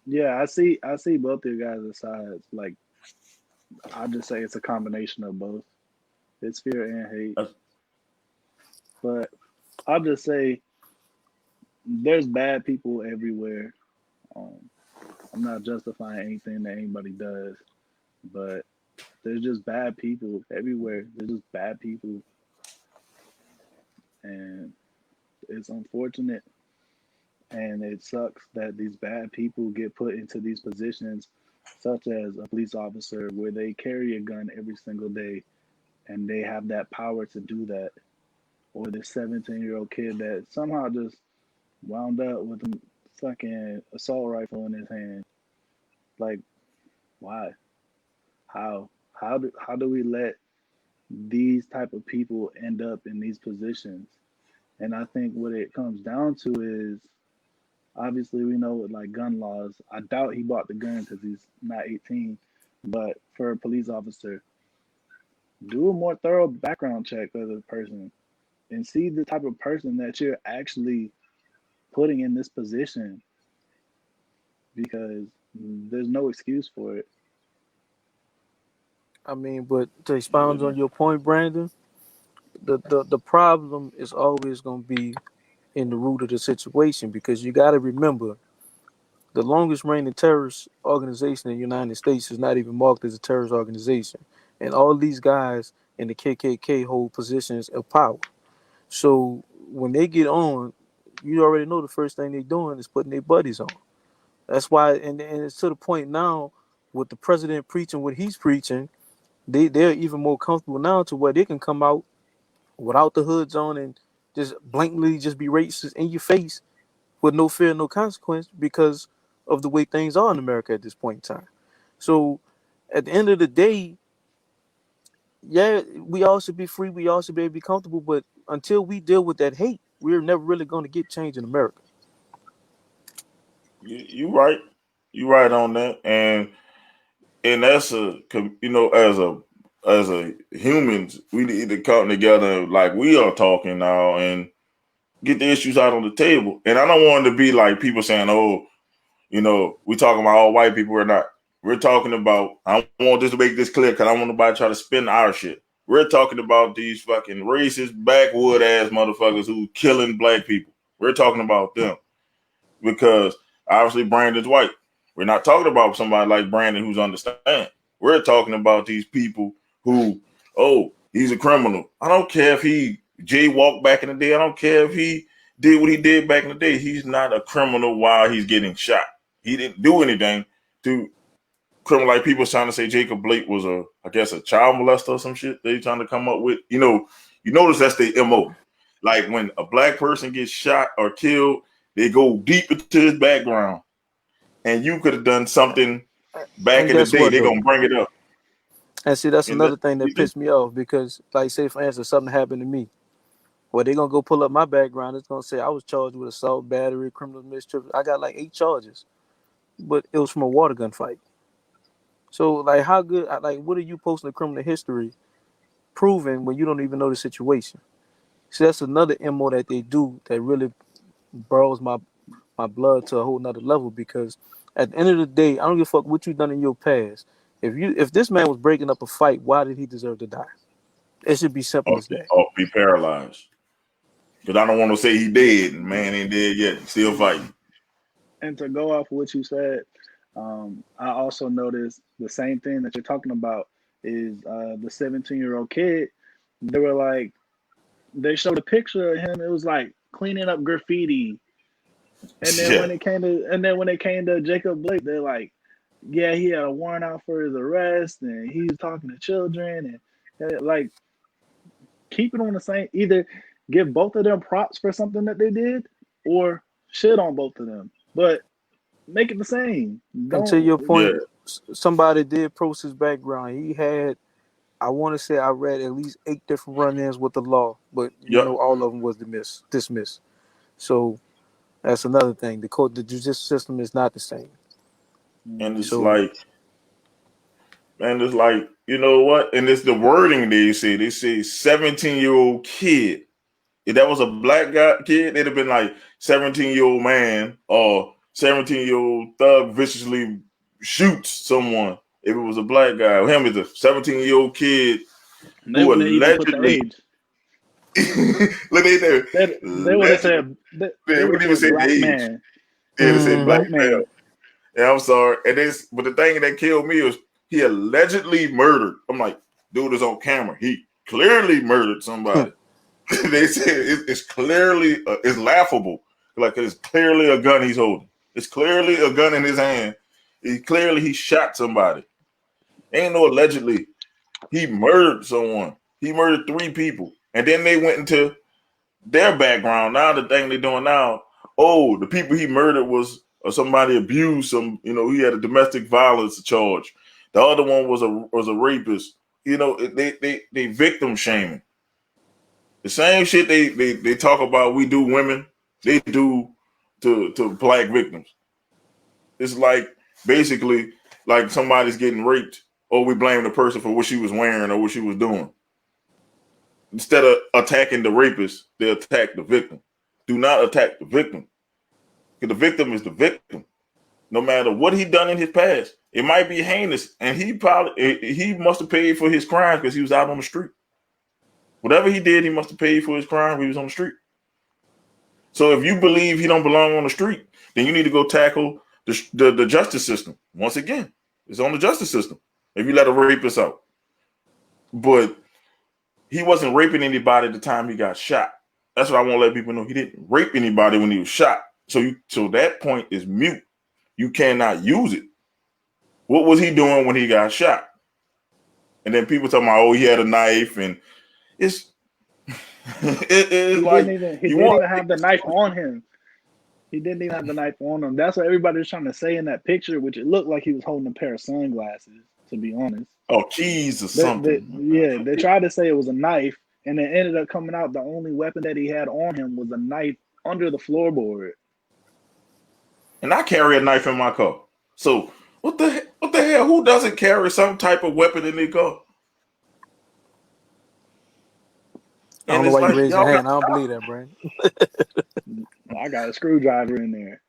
yeah, I see both your guys' sides. Like I just say it's a combination of both. It's fear and hate. That's- But I'll just say there's bad people everywhere. Um, I'm not justifying anything that anybody does, but there's just bad people everywhere. There's just bad people, and it's unfortunate and it sucks that these bad people get put into these positions, such as a police officer, where they carry a gun every single day and they have that power to do that, or this 17-year-old kid that somehow just wound up with a fucking assault rifle in his hand. Like, why? How? How do we let these type of people end up in these positions? And I think what it comes down to is obviously we know with like gun laws. I doubt he bought the gun because he's not 18. But for a police officer, do a more thorough background check of the person and see the type of person that you're actually putting in this position because there's no excuse for it. I mean, but to expound yeah. on your point, Brandon, the problem is always going to be in the root of the situation because you got to remember the longest reigning terrorist organization in the United States is not even marked as a terrorist organization, and all these guys in the KKK hold positions of power. So when they get on, you already know the first thing they're doing is putting their buddies on. That's why, and it's to the point now with the president preaching what he's preaching, they're even more comfortable now to where they can come out without the hoods on and just blatantly just be racist in your face with no fear, no consequence because of the way things are in America at this point in time. So at the end of the day, yeah, we all should be free, we all should be able to be comfortable, but until we deal with that hate, we're never really going to get change in America. You right. You right on that. And that's as a humans, we need to come together like we are talking now and get the issues out on the table. And I don't want it to be like people saying, "Oh, we talking about all white people or not." We're talking about. I want this to make this clear because I want nobody to try to spin our shit. We're talking about these fucking racist backwood ass motherfuckers who killing black people. We're talking about them because obviously Brandon's white. We're not talking about somebody like Brandon who's understand. We're talking about these people who, oh, he's a criminal. I don't care if he jaywalked back in the day. I don't care if he did what he did back in the day. He's not a criminal while he's getting shot. He didn't do anything to criminal. Like people trying to say Jacob Blake was I guess a child molester or some shit they trying to come up with. You notice that's the MO. Like when a black person gets shot or killed, they go deep into his background. And you could have done something back And in the guess day. what They're though? gonna bring it up. And see, that's And that's another thing that pissed me off because, like, say for instance, something happened to me. Well, they're gonna go pull up my background. It's gonna say I was charged with assault, battery, criminal mischief. I got like 8 charges, but it was from a water gun fight. So, like, how good? Like, what are you posting a criminal history proving when you don't even know the situation? See, that's another MO that they do that really burrows my blood to a whole nother level because at the end of the day, I don't give a fuck what you done in your past. If this man was breaking up a fight, why did he deserve to die? It should be simple as that. Or be paralyzed. Because I don't want to say he dead. Man ain't dead yet. Still fighting. And to go off what you said, I also noticed the same thing that you're talking about is the 17-year-old kid. They were like, they showed a picture of him. It was like cleaning up graffiti. And then Yeah. when it came to Jacob Blake, they're like, yeah, he had a warrant out for his arrest, and he was talking to children, and like keep it on the same. Either give both of them props for something that they did, or shit on both of them. But make it the same. And to Don't. your Yeah. point, somebody did post his background. He had, I want to say, I read at least 8 different run-ins with the law, but Yep. all of them was dismissed. So that's another thing. The judicial system is not the same. And Mhm. it's So like, man, it's like, you know what? And it's the wording they say. They say 17-year-old kid. If that was a black guy kid, they'd have been like 17-year-old man or 17-year-old thug viciously shoots someone. if it was a black guy. Him is a 17-year-old kid They who wouldn't even put the allegedly. age. Look at They would have said they would wouldn't even have say said the black age. man. They would say black Black man. male. Yeah, I'm sorry. But the thing that killed me was he allegedly murdered. I'm like, dude is on camera. He clearly murdered somebody. They said it's clearly it's laughable. Like it's clearly a gun he's holding. It's clearly a gun in his hand. He shot somebody. Ain't no allegedly. He murdered someone. He murdered 3 people. And then they went into their background. Now the thing they're doing now, the people he murdered was somebody abused some, he had a domestic violence charge. The other one was a rapist. They victim shaming. The same shit they talk about we do women, they do to black victims. It's like basically like somebody's getting raped, or we blame the person for what she was wearing or what she was doing. Instead of attacking the rapist, they attack the victim. Do not attack the victim. Because the victim is the victim. No matter what he done in his past, it might be heinous, and he must have paid for his crime because he was out on the street. Whatever he did, he must have paid for his crime when he was on the street. So if you believe he don't belong on the street, then you need to go tackle the justice system. Once again, it's on the justice system. If you let a rapist out. But he wasn't raping anybody at the time he got shot. That's what I want to let people know. He didn't rape anybody when he was shot. So that point is mute. You cannot use it. What was he doing when he got shot? And then people talking about, he had a knife, and it's He like didn't even have the knife on him. He didn't even have the knife on him. That's what everybody was trying to say in that picture, which it looked like he was holding a pair of sunglasses, to be honest. Oh, keys or something. They tried to say it was a knife, and it ended up coming out the only weapon that he had on him was a knife under the floorboard. And I carry a knife in my car. So what the hell? Who doesn't carry some type of weapon in their car? I don't know why you raised your hand. I don't believe that, Brandon. I got a screwdriver in there.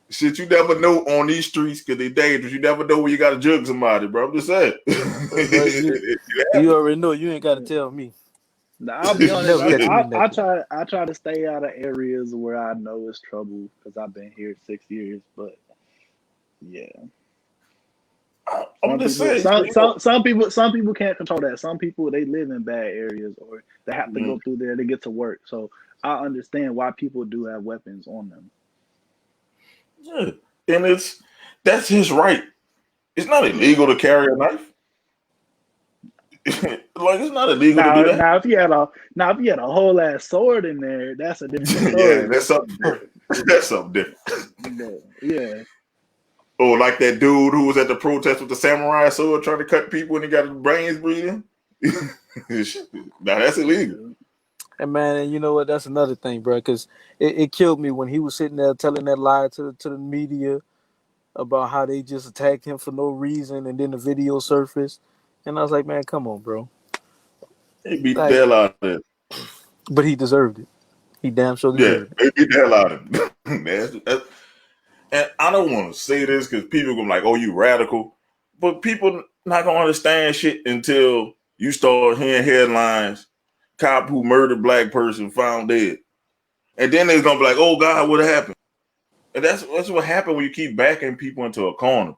Shit, you never know on these streets because they're dangerous. You never know when you got to jug somebody, bro. I'm just saying. You already know. You ain't got to tell me. Now, I'll be honest. I try to stay out of areas where I know it's trouble because I've been here 6 years. But yeah, I'm just saying. Some people can't control that. Some people they live in bad areas or they have to go through there to get to work. So I understand why people do have weapons on them. Yeah, and that's his right. It's not illegal to carry a knife. Like it's not illegal to do that. Now if you had a whole ass sword in there, that's a different story. Yeah, that's something different. That's something different. Yeah. Oh, like that dude who was at the protest with the samurai sword trying to cut people and he got his brains bleeding. Now that's illegal. And man, and you know what? That's another thing, bro. Because it killed me when he was sitting there telling that lie to the media about how they just attacked him for no reason, and then the video surfaced, and I was like, man, come on, bro. He beat the hell out of it. But he deserved it. He damn sure deserved it. He beat the hell out of him. And I don't want to say this because people gonna be like, oh, you radical. But people not gonna understand shit until you start hearing headlines. Cop who murdered black person found dead. And then they're gonna be like, oh God, what happened? And that's what happened when you keep backing people into a corner.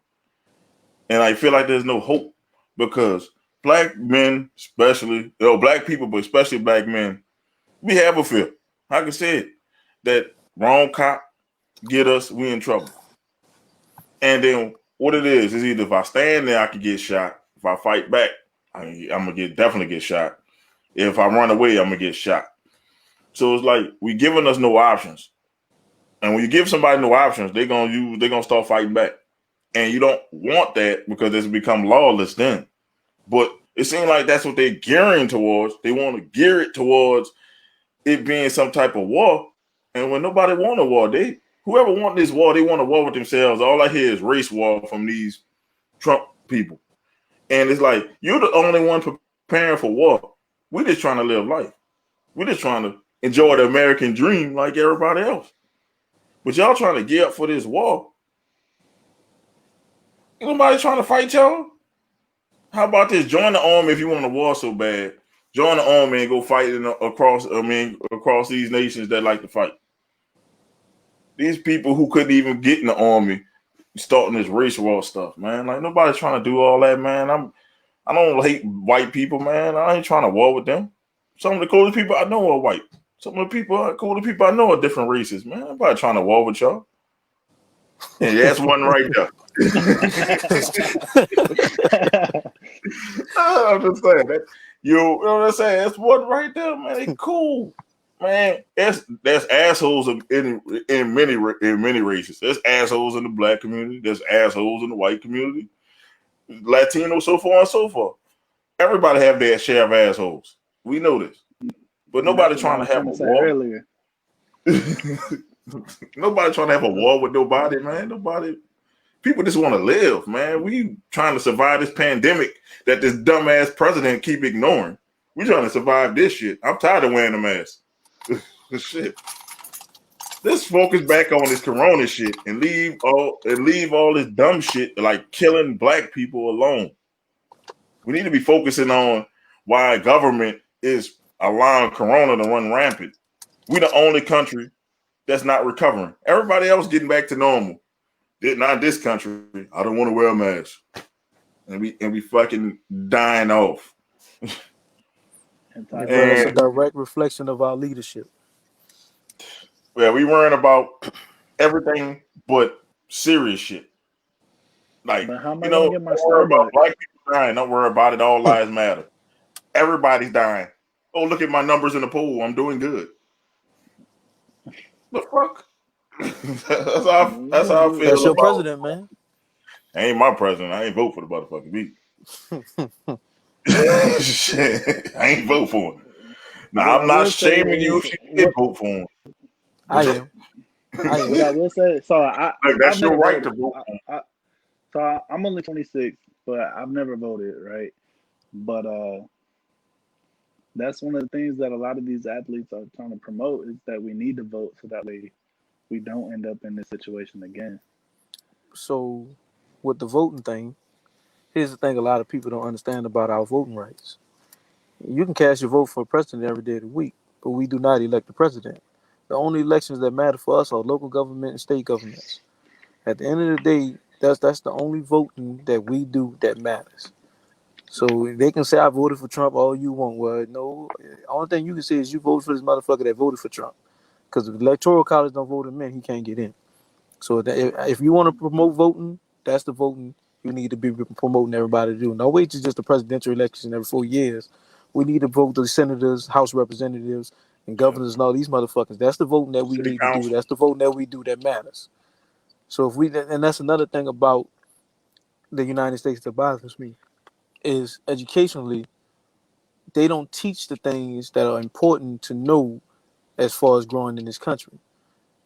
And I feel like there's no hope because black men, especially, black people, but especially black men, we have a fear. Like I said, that wrong cop get us, we in trouble. And then what it is either if I stand there, I could get shot. If I fight back, I'm gonna definitely get shot. If I run away, I'm gonna get shot. So it's like we giving us no options. And when you give somebody no options, they're gonna start fighting back. And you don't want that because it's become lawless then. But it seems like that's what they're gearing towards. They want to gear it towards it being some type of war. And when nobody want a war, whoever want this war, they want a war with themselves. All I hear is race war from these Trump people. And it's like, you're the only one preparing for war. We're just trying to live life. We're just trying to enjoy the American dream like everybody else. But y'all trying to gear up for this war. Ain't nobody trying to fight y'all. How about this? Join the army if you want a war so bad. Join the army and go fight across these nations that like to fight. These people who couldn't even get in the army starting this race war stuff, man. Like nobody's trying to do all that, man. I don't hate white people, man. I ain't trying to war with them. Some of the coolest people I know are white. Some of the coolest people I know are different races, man. Nobody trying to war with y'all. And that's one right there. I'm just saying that you know what I'm saying. That's one right there, man. They cool, man. There's assholes in many races. There's assholes in the black community. There's assholes in the white community, Latino, so far and so forth. Everybody have their share of assholes. We know this, but nobody trying to have a war. Earlier. Nobody trying to have a war with nobody, man. Nobody. People just want to live, man. We trying to survive this pandemic that this dumbass president keep ignoring. We trying to survive this shit. I'm tired of wearing the mask. Shit. Let's focus back on this corona shit and leave all this dumb shit like killing black people alone. We need to be focusing on why government is allowing corona to run rampant. We the only country that's not recovering. Everybody else getting back to normal. Not this country. I don't want to wear a mask, and we fucking dying off. And that's a direct reflection of our leadership. Yeah, we worrying about everything but serious shit. Like don't worry about black people dying. Don't worry about it. All lives matter. Everybody's dying. Oh, look at my numbers in the poll. I'm doing good. The fuck? That's how I feel. That's your president, man. Ain't my president. I ain't vote for the motherfucking beat. Shit, I ain't vote for him. Now I'm not shaming you if you did vote for him. I am. What I will say, so that's your right to vote for him. So I'm only 26, but I've never voted, right? But that's one of the things that a lot of these athletes are trying to promote is that we need to vote so that way we don't end up in this situation again. So with the voting thing, here's the thing a lot of people don't understand about our voting rights. You can cast your vote for a president every day of the week, but we do not elect the president. The only elections that matter for us are local government and state governments. At the end of the day, that's the only voting that we do that matters. So they can say I voted for Trump all you want. Well, no, the only thing you can say is you voted for this motherfucker that voted for Trump. Because if the electoral college don't vote him in, he can't get in. So if you want to promote voting, that's the voting you need to be promoting everybody to do. No wait to just the presidential election every 4 years. We need to vote the senators, House representatives, and governors and all these motherfuckers. That's the voting that we need to do. That's the voting that we do that matters. So and that's another thing about the United States that bothers me, is educationally, they don't teach the things that are important to know as far as growing in this country.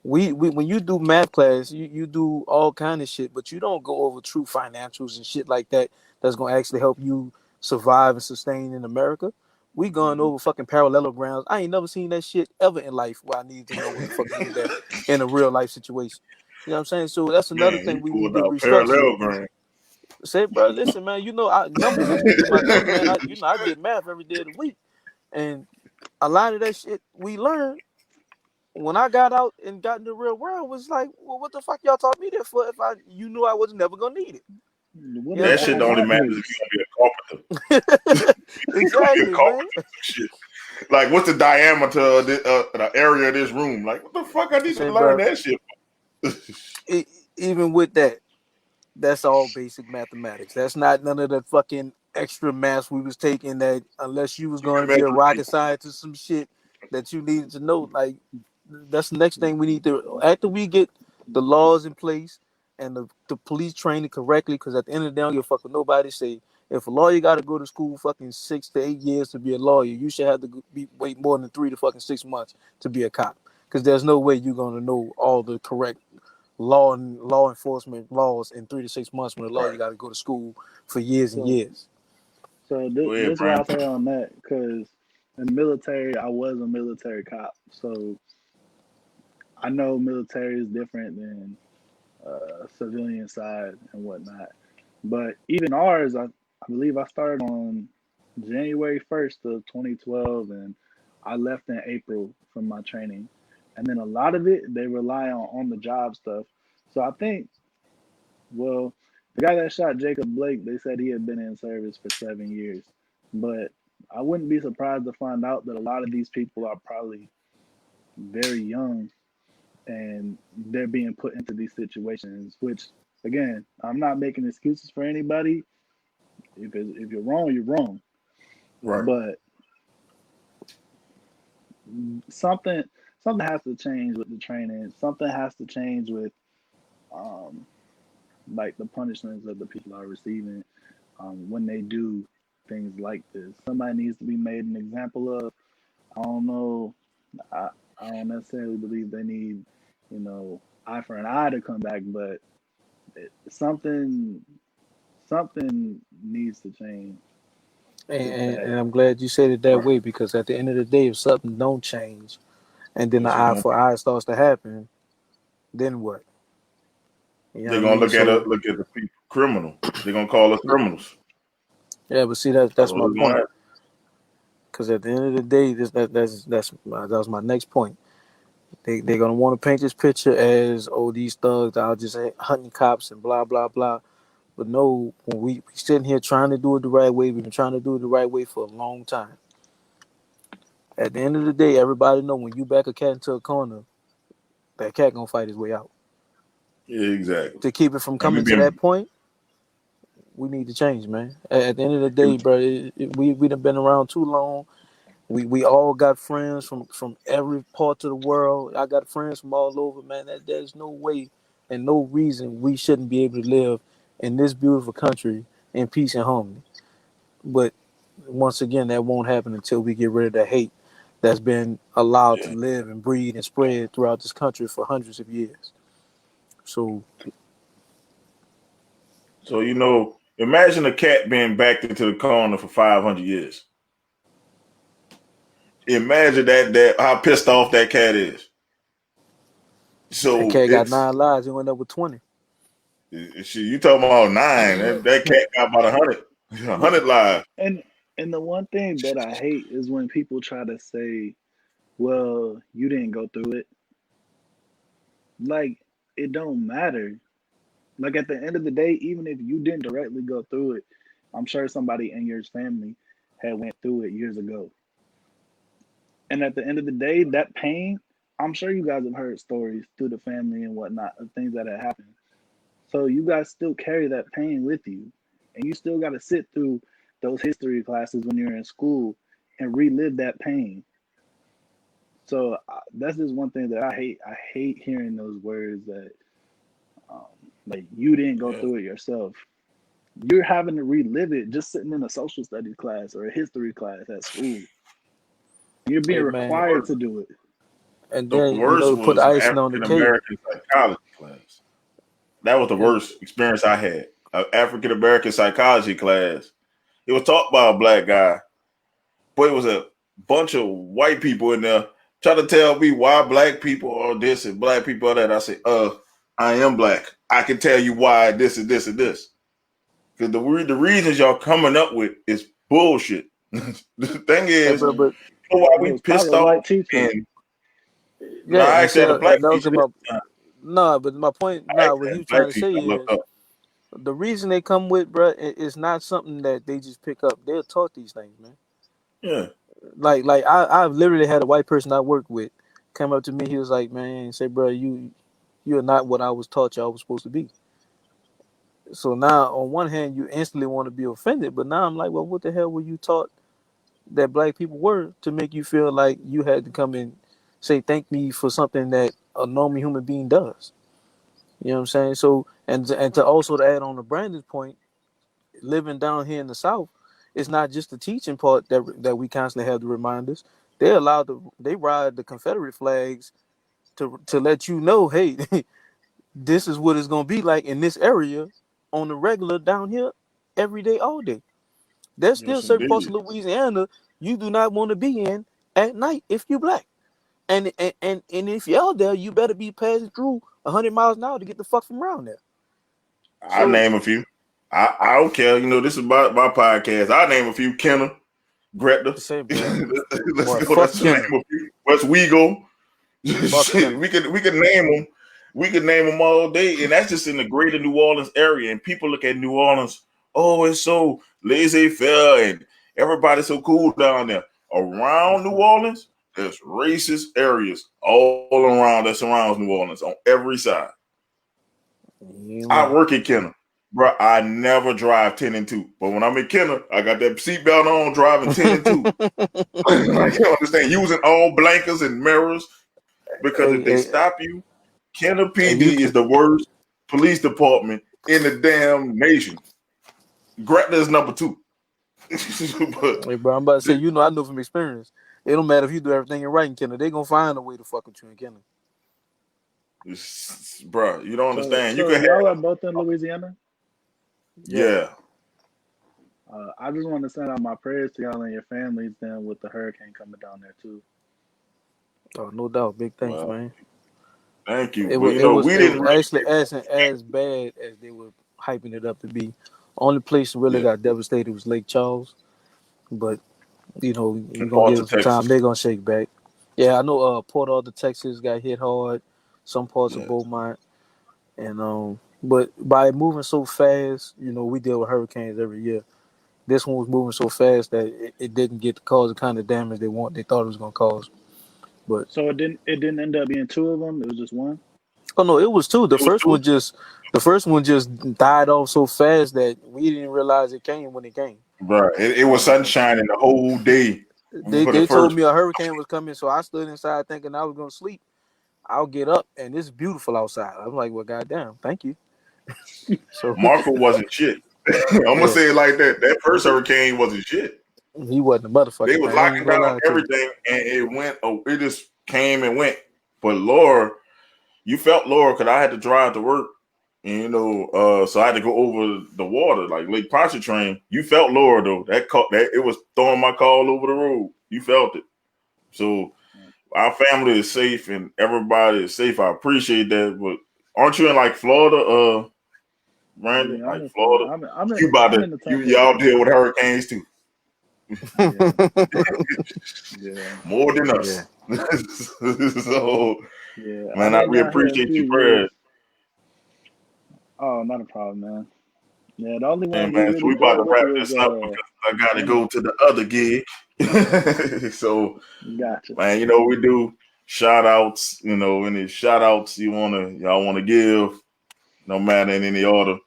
We when you do math class, you do all kind of shit, but you don't go over true financials and shit like that that's gonna actually help you survive and sustain in America. We going over fucking parallelograms. I ain't never seen that shit ever in life where I need to know what the fuck to do that in a real life situation. You know what I'm saying? So that's another thing we need to restructure. Say, bro, listen, man, numbers is speaking my thing, man. I get math every day of the week. And a lot of that shit we learned when I got out and got in the real world was like, well, what the fuck y'all taught me that for if you knew I was never gonna need it? That shit only matters if you're gonna be a carpenter. Exactly, man. Shit. Like, what's the diameter of the area of this room? Like, what the fuck I need to learn that shit for? Even with that, that's all basic mathematics. That's not none of the fucking extra math we was taking that unless you was going to be a rocket scientist, some shit that you needed to know. Like, that's the next thing we need to, after we get the laws in place and the police training correctly, because at the end of the day, I don't give a fuck what nobody say. If a lawyer got to go to school fucking 6 to 8 years to be a lawyer, you should have to wait more than 3 to fucking 6 months to be a cop. Because there's no way you're going to know all the correct law enforcement laws in 3 to 6 months when a lawyer got to go to school for years and years. So this is what I say on that, because in the military, I was a military cop. So I know military is different than civilian side and whatnot, but even ours, I believe I started on January 1st of 2012, and I left in April from my training. And then a lot of it they rely on the job stuff. So I think, well, the guy that shot Jacob Blake, they said he had been in service for 7 years, but I wouldn't be surprised to find out that a lot of these people are probably very young and they're being put into these situations. Which, again, I'm not making excuses for anybody. If you're wrong, you're wrong. Right. But something something has to change with the training. Something has to change with um, like the punishments that the people are receiving when they do things like this. Somebody needs to be made an example of. I don't know. I, I don't necessarily believe they need, eye for an eye to come back, but something something needs to change with that. And I'm glad you said it that Right. way, because at the end of the day, if something don't change and then the It's just eye gonna, for eye starts to happen, then what? You know they're what I gonna mean? So look at the people criminal. They're gonna call us criminals. yeah, but see That's that's my what it's gonna point. happen. Because at the end of the day, that was my next point. They're gonna want to paint this picture as, oh, these thugs are just hunting cops and blah blah blah. But no, when we sitting here trying to do it the right way, we've been trying to do it the right way for a long time. At the end of the day, everybody know when you back a cat into a corner, that cat gonna fight his way out. Yeah, exactly. To keep it from And we coming to that being point, we need to change, man. At the end of the day, bro, we done been around too long. We all got friends from every part of the world. I got friends from all over, man. There's no way and no reason we shouldn't be able to live in this beautiful country in peace and harmony. But once again, that won't happen until we get rid of the hate that's been allowed to yeah. live and breed and spread throughout this country for hundreds of years. So So imagine a cat being backed into the corner for 500 years. Imagine that how pissed off that cat is. that So cat got it's 9 lives. He went up with 20. shit, you talking about nine. That cat got about 100, 100 lives. And and the one thing that I hate is when people try to say, "Well, you didn't go through it." Like, it don't matter. Like, at the end of the day, even if you didn't directly go through it, I'm sure somebody in your family had went through it years ago. And at the end of the day, that pain, I'm sure you guys have heard stories through the family and whatnot of things that had happened. So you guys still carry that pain with you, and you still got to sit through those history classes when you're in school and relive that pain. So that's just one thing that I hate. I hate hearing those words that, um, like, you didn't go Yeah. through it yourself. You're having to relive it just sitting in a social studies class or a history class at school. You're being Hey man, required to do it. and The then worst put was an icing on the African cake. American psychology class. That was the Yeah, worst experience I had. An African American psychology class. It was taught by a black guy, but it was a bunch of white people in there trying to tell me why black people are this and black people are that. I said, I am black. I can tell you why this and this and this. Because the reasons y'all coming up with is bullshit. The thing hey, is, but why It we was pissed probably a white off teacher. and no, yeah, I and actually see had a black that was teacher this my time. no. But my point, I nah, what actually he had was a black trying to teacher say I looked is up. the reason they come with, bro, is not something that they just pick up. They're taught these things, man. Yeah. Like I've literally had a white person I worked with come up to me. He was like, "Man, say, bro, you're not what I was taught y'all was supposed to be." So now, on one hand, you instantly want to be offended, but now I'm like, well, what the hell were you taught that black people were to make you feel like you had to come and say thank me for something that a normal human being does? You know what I'm saying? So, and to also to add on to Brandon's point, living down here in the South, it's not just the teaching part that we constantly have to remind us. They ride the Confederate flags to let you know, hey, this is what it's gonna be like in this area on the regular down here every day, all day. There's still Yes, certain parts indeed. of Louisiana you do not want to be in at night if you black. And if you're out there, you better be passing through 100 miles an hour to get the fuck from around there. I name a few. I don't care. You know, this is my podcast. I name a few. Kenner, Greta. The same, bro. Let's Boy, go. fuck That's the name Kenner. of few. West Wego. Fuck Kenner. we could name them. We could name them all day, and that's just in the greater New Orleans area. And people look at New Orleans. Oh, it's so laissez-faire, and everybody's so cool down there. Around New Orleans, there's racist areas all around that surrounds New Orleans on every side. I work at Kenner. Bro, I never drive 10 and 2. But when I'm in Kenner, I got that seatbelt on driving 10 and 2. I can't understand using all blankers and mirrors because if they stop you, Kenner PD is the worst police department in the damn nation. Gretna is number 2. Hey, bro, I'm about to say, you know, I know from experience. It don't matter if you do everything right in Kenner. They gonna find a way to fuck with you in Kenner. Bro, you don't understand. So you could y'all are both in Louisiana? Yeah. I just want to send out my prayers to y'all and your families then with the hurricane coming down there too. Oh, no doubt. Big thanks, man. Thank you. It Well, was, we didn't actually as bad as they were hyping it up to be. Only place really got devastated was Lake Charles. But, you know, you're going to give them some time. They're going to shake back. Yeah, I know Port Arthur, Texas got hit hard. Some parts of Beaumont. And but by moving so fast, you know, we deal with hurricanes every year. This one was moving so fast that it didn't get to cause the kind of damage they thought it was going to cause. But so it didn't end up being 2 of them. It was just 1. Oh no, it was 2. The first one just died off so fast that we didn't realize it came when it came. Right, it was sunshine the whole day. They told me a hurricane was coming, so I stood inside thinking I was going to sleep. I'll get up and it's beautiful outside. I'm like, well, goddamn, thank you. So Marco wasn't shit. I'm gonna say it like that. That first hurricane wasn't shit. He wasn't a motherfucker. They was locking down everything, and it went. It just came and went. But Laura, you felt Laura because I had to drive to work, and you know, so I had to go over the water like Lake Pontchartrain. You felt Laura though. That it was throwing my car all over the road. You felt it. So our family is safe and everybody is safe. I appreciate that. But aren't you in like Florida, Brandon? Yeah, like Florida? I'm y'all deal with hurricanes too. Yeah. More than us. So man, we appreciate your prayers. Oh, not a problem, man. Yeah, the only one man, so we about to wrap this up because I gotta go to the other gig. So gotcha. Man, you know, we do shout outs, you know, any shout outs y'all wanna give, no matter in any order.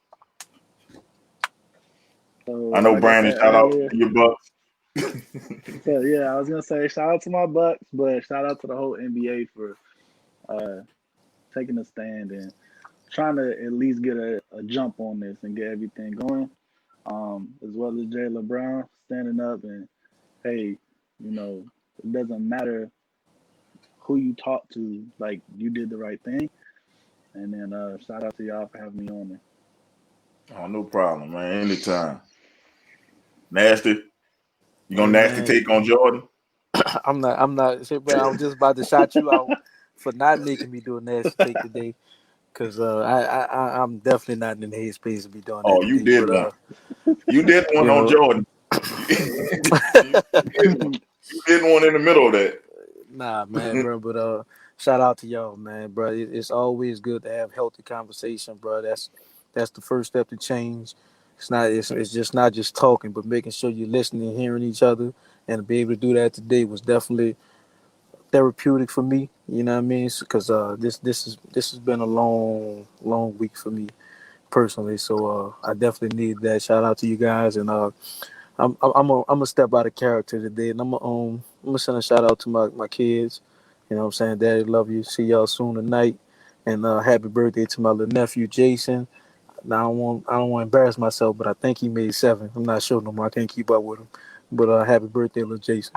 So, I know Brandon, shout out to your Bucks. So yeah, I was gonna say shout out to my Bucks, but shout out to the whole NBA for taking a stand and trying to at least get a jump on this and get everything going. As well as Jaylen Brown standing up and hey, you know, it doesn't matter who you talk to, like you did the right thing. And then shout out to y'all for having me on there. Oh, no problem, man. Anytime. Nasty. You gonna nasty take on Jordan? I'm not. Say, bro, I was just about to shout you out for not making me do a nasty take today, because I'm definitely not in the headspace to be doing that. Oh, you today, did one. You did one on Jordan. you did one in the middle of that. Nah, man, bro. But shout out to y'all, man, bro. It's always good to have healthy conversation, bro. That's the first step to change. It's just not just talking, but making sure you're listening and hearing each other. And to be able to do that today was definitely therapeutic for me. You know what I mean? Because this has been a long week for me personally. So I definitely need that. Shout out to you guys, and I'm gonna step out of character today, and I'm gonna send a shout out to my kids. You know what I'm saying? Daddy, love you. See y'all soon tonight, and happy birthday to my little nephew Jason. Now I don't want to embarrass myself, but I think he made 7. I'm not sure no more. I can't keep up with him. But happy birthday, little Jason.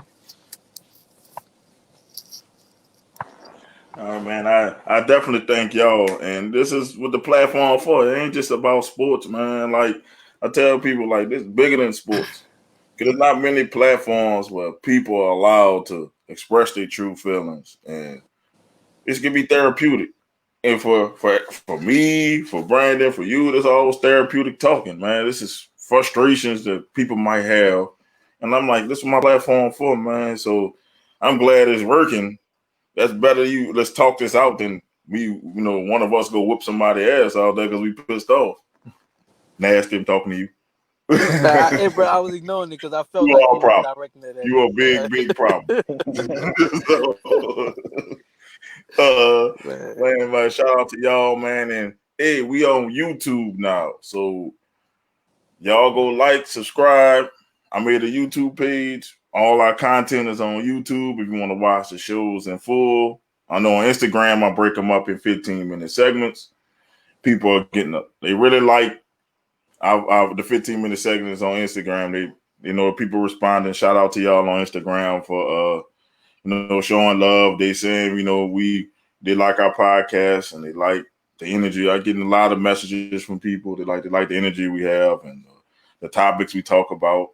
All right, man. I definitely thank y'all, and this is what the platform for. It ain't just about sports, man. Like I tell people, like this is bigger than sports. there's not many platforms where people are allowed to express their true feelings, and this can be therapeutic. And for me, for Brandon, for you, there's always therapeutic talking, man. This is frustrations that people might have, and I'm like, this is my platform for, man. So I'm glad it's working. That's better. Let's talk this out than one of us go whip somebody ass out there because we pissed off. Nasty, I'm talking to you. Hey, bro, I was ignoring it because I felt You like are a you were problem. directing it at You are me, a big problem. Man, shout out to y'all, man. And hey, we on YouTube now. So y'all go like, subscribe. I made a YouTube page. All our content is on YouTube if you want to watch the shows in full. I know on Instagram, I break them up in 15-minute segments. People are getting up. They really like the 15-minute segments on Instagram. People responding. Shout out to y'all on Instagram for showing love. They saying, they like our podcast and they like the energy. I'm getting a lot of messages from people. They like the energy we have and the topics we talk about.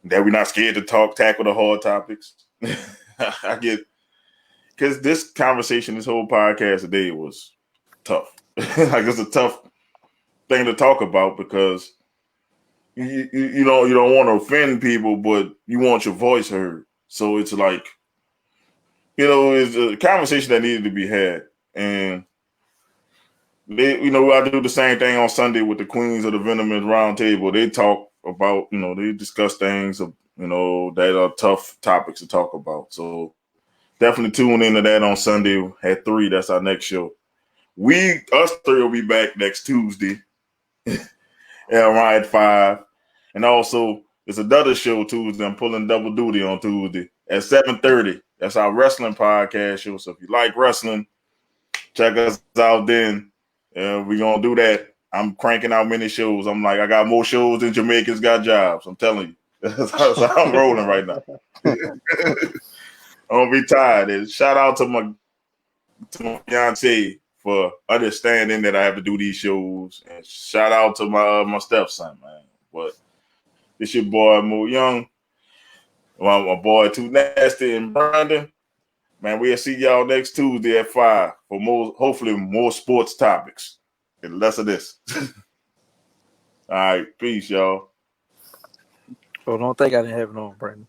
That we're not scared to tackle the hard topics. I get, because this conversation, this whole podcast today was tough. Like it's a tough thing to talk about because you don't want to offend people, but you want your voice heard. So it's like, it's a conversation that needed to be had. And I do the same thing on Sunday with the Queens of the Venom and Round Table. They talk about, they discuss things, that are tough topics to talk about. So definitely tune into that on Sunday at 3. That's our next show. Us 3 will be back next Tuesday around at 5. And also, there's another show Tuesday. I'm pulling double duty on Tuesday at 7:30. That's our wrestling podcast show. So if you like wrestling, check us out then. We're going to do that. I'm cranking out many shows. I'm like, I got more shows than Jamaicans got jobs. I'm telling you. That's how I'm rolling right now. I'm going to be tired. And shout out to my fiance for understanding that I have to do these shows. And shout out to my stepson, man. But this your boy, Mo Young. My boy, Toooo Nasty And Brandon. Man, we'll see y'all next Tuesday at 5 for hopefully more sports topics and less of this. All right, peace, y'all. Oh, don't think I didn't have it on, Brandon.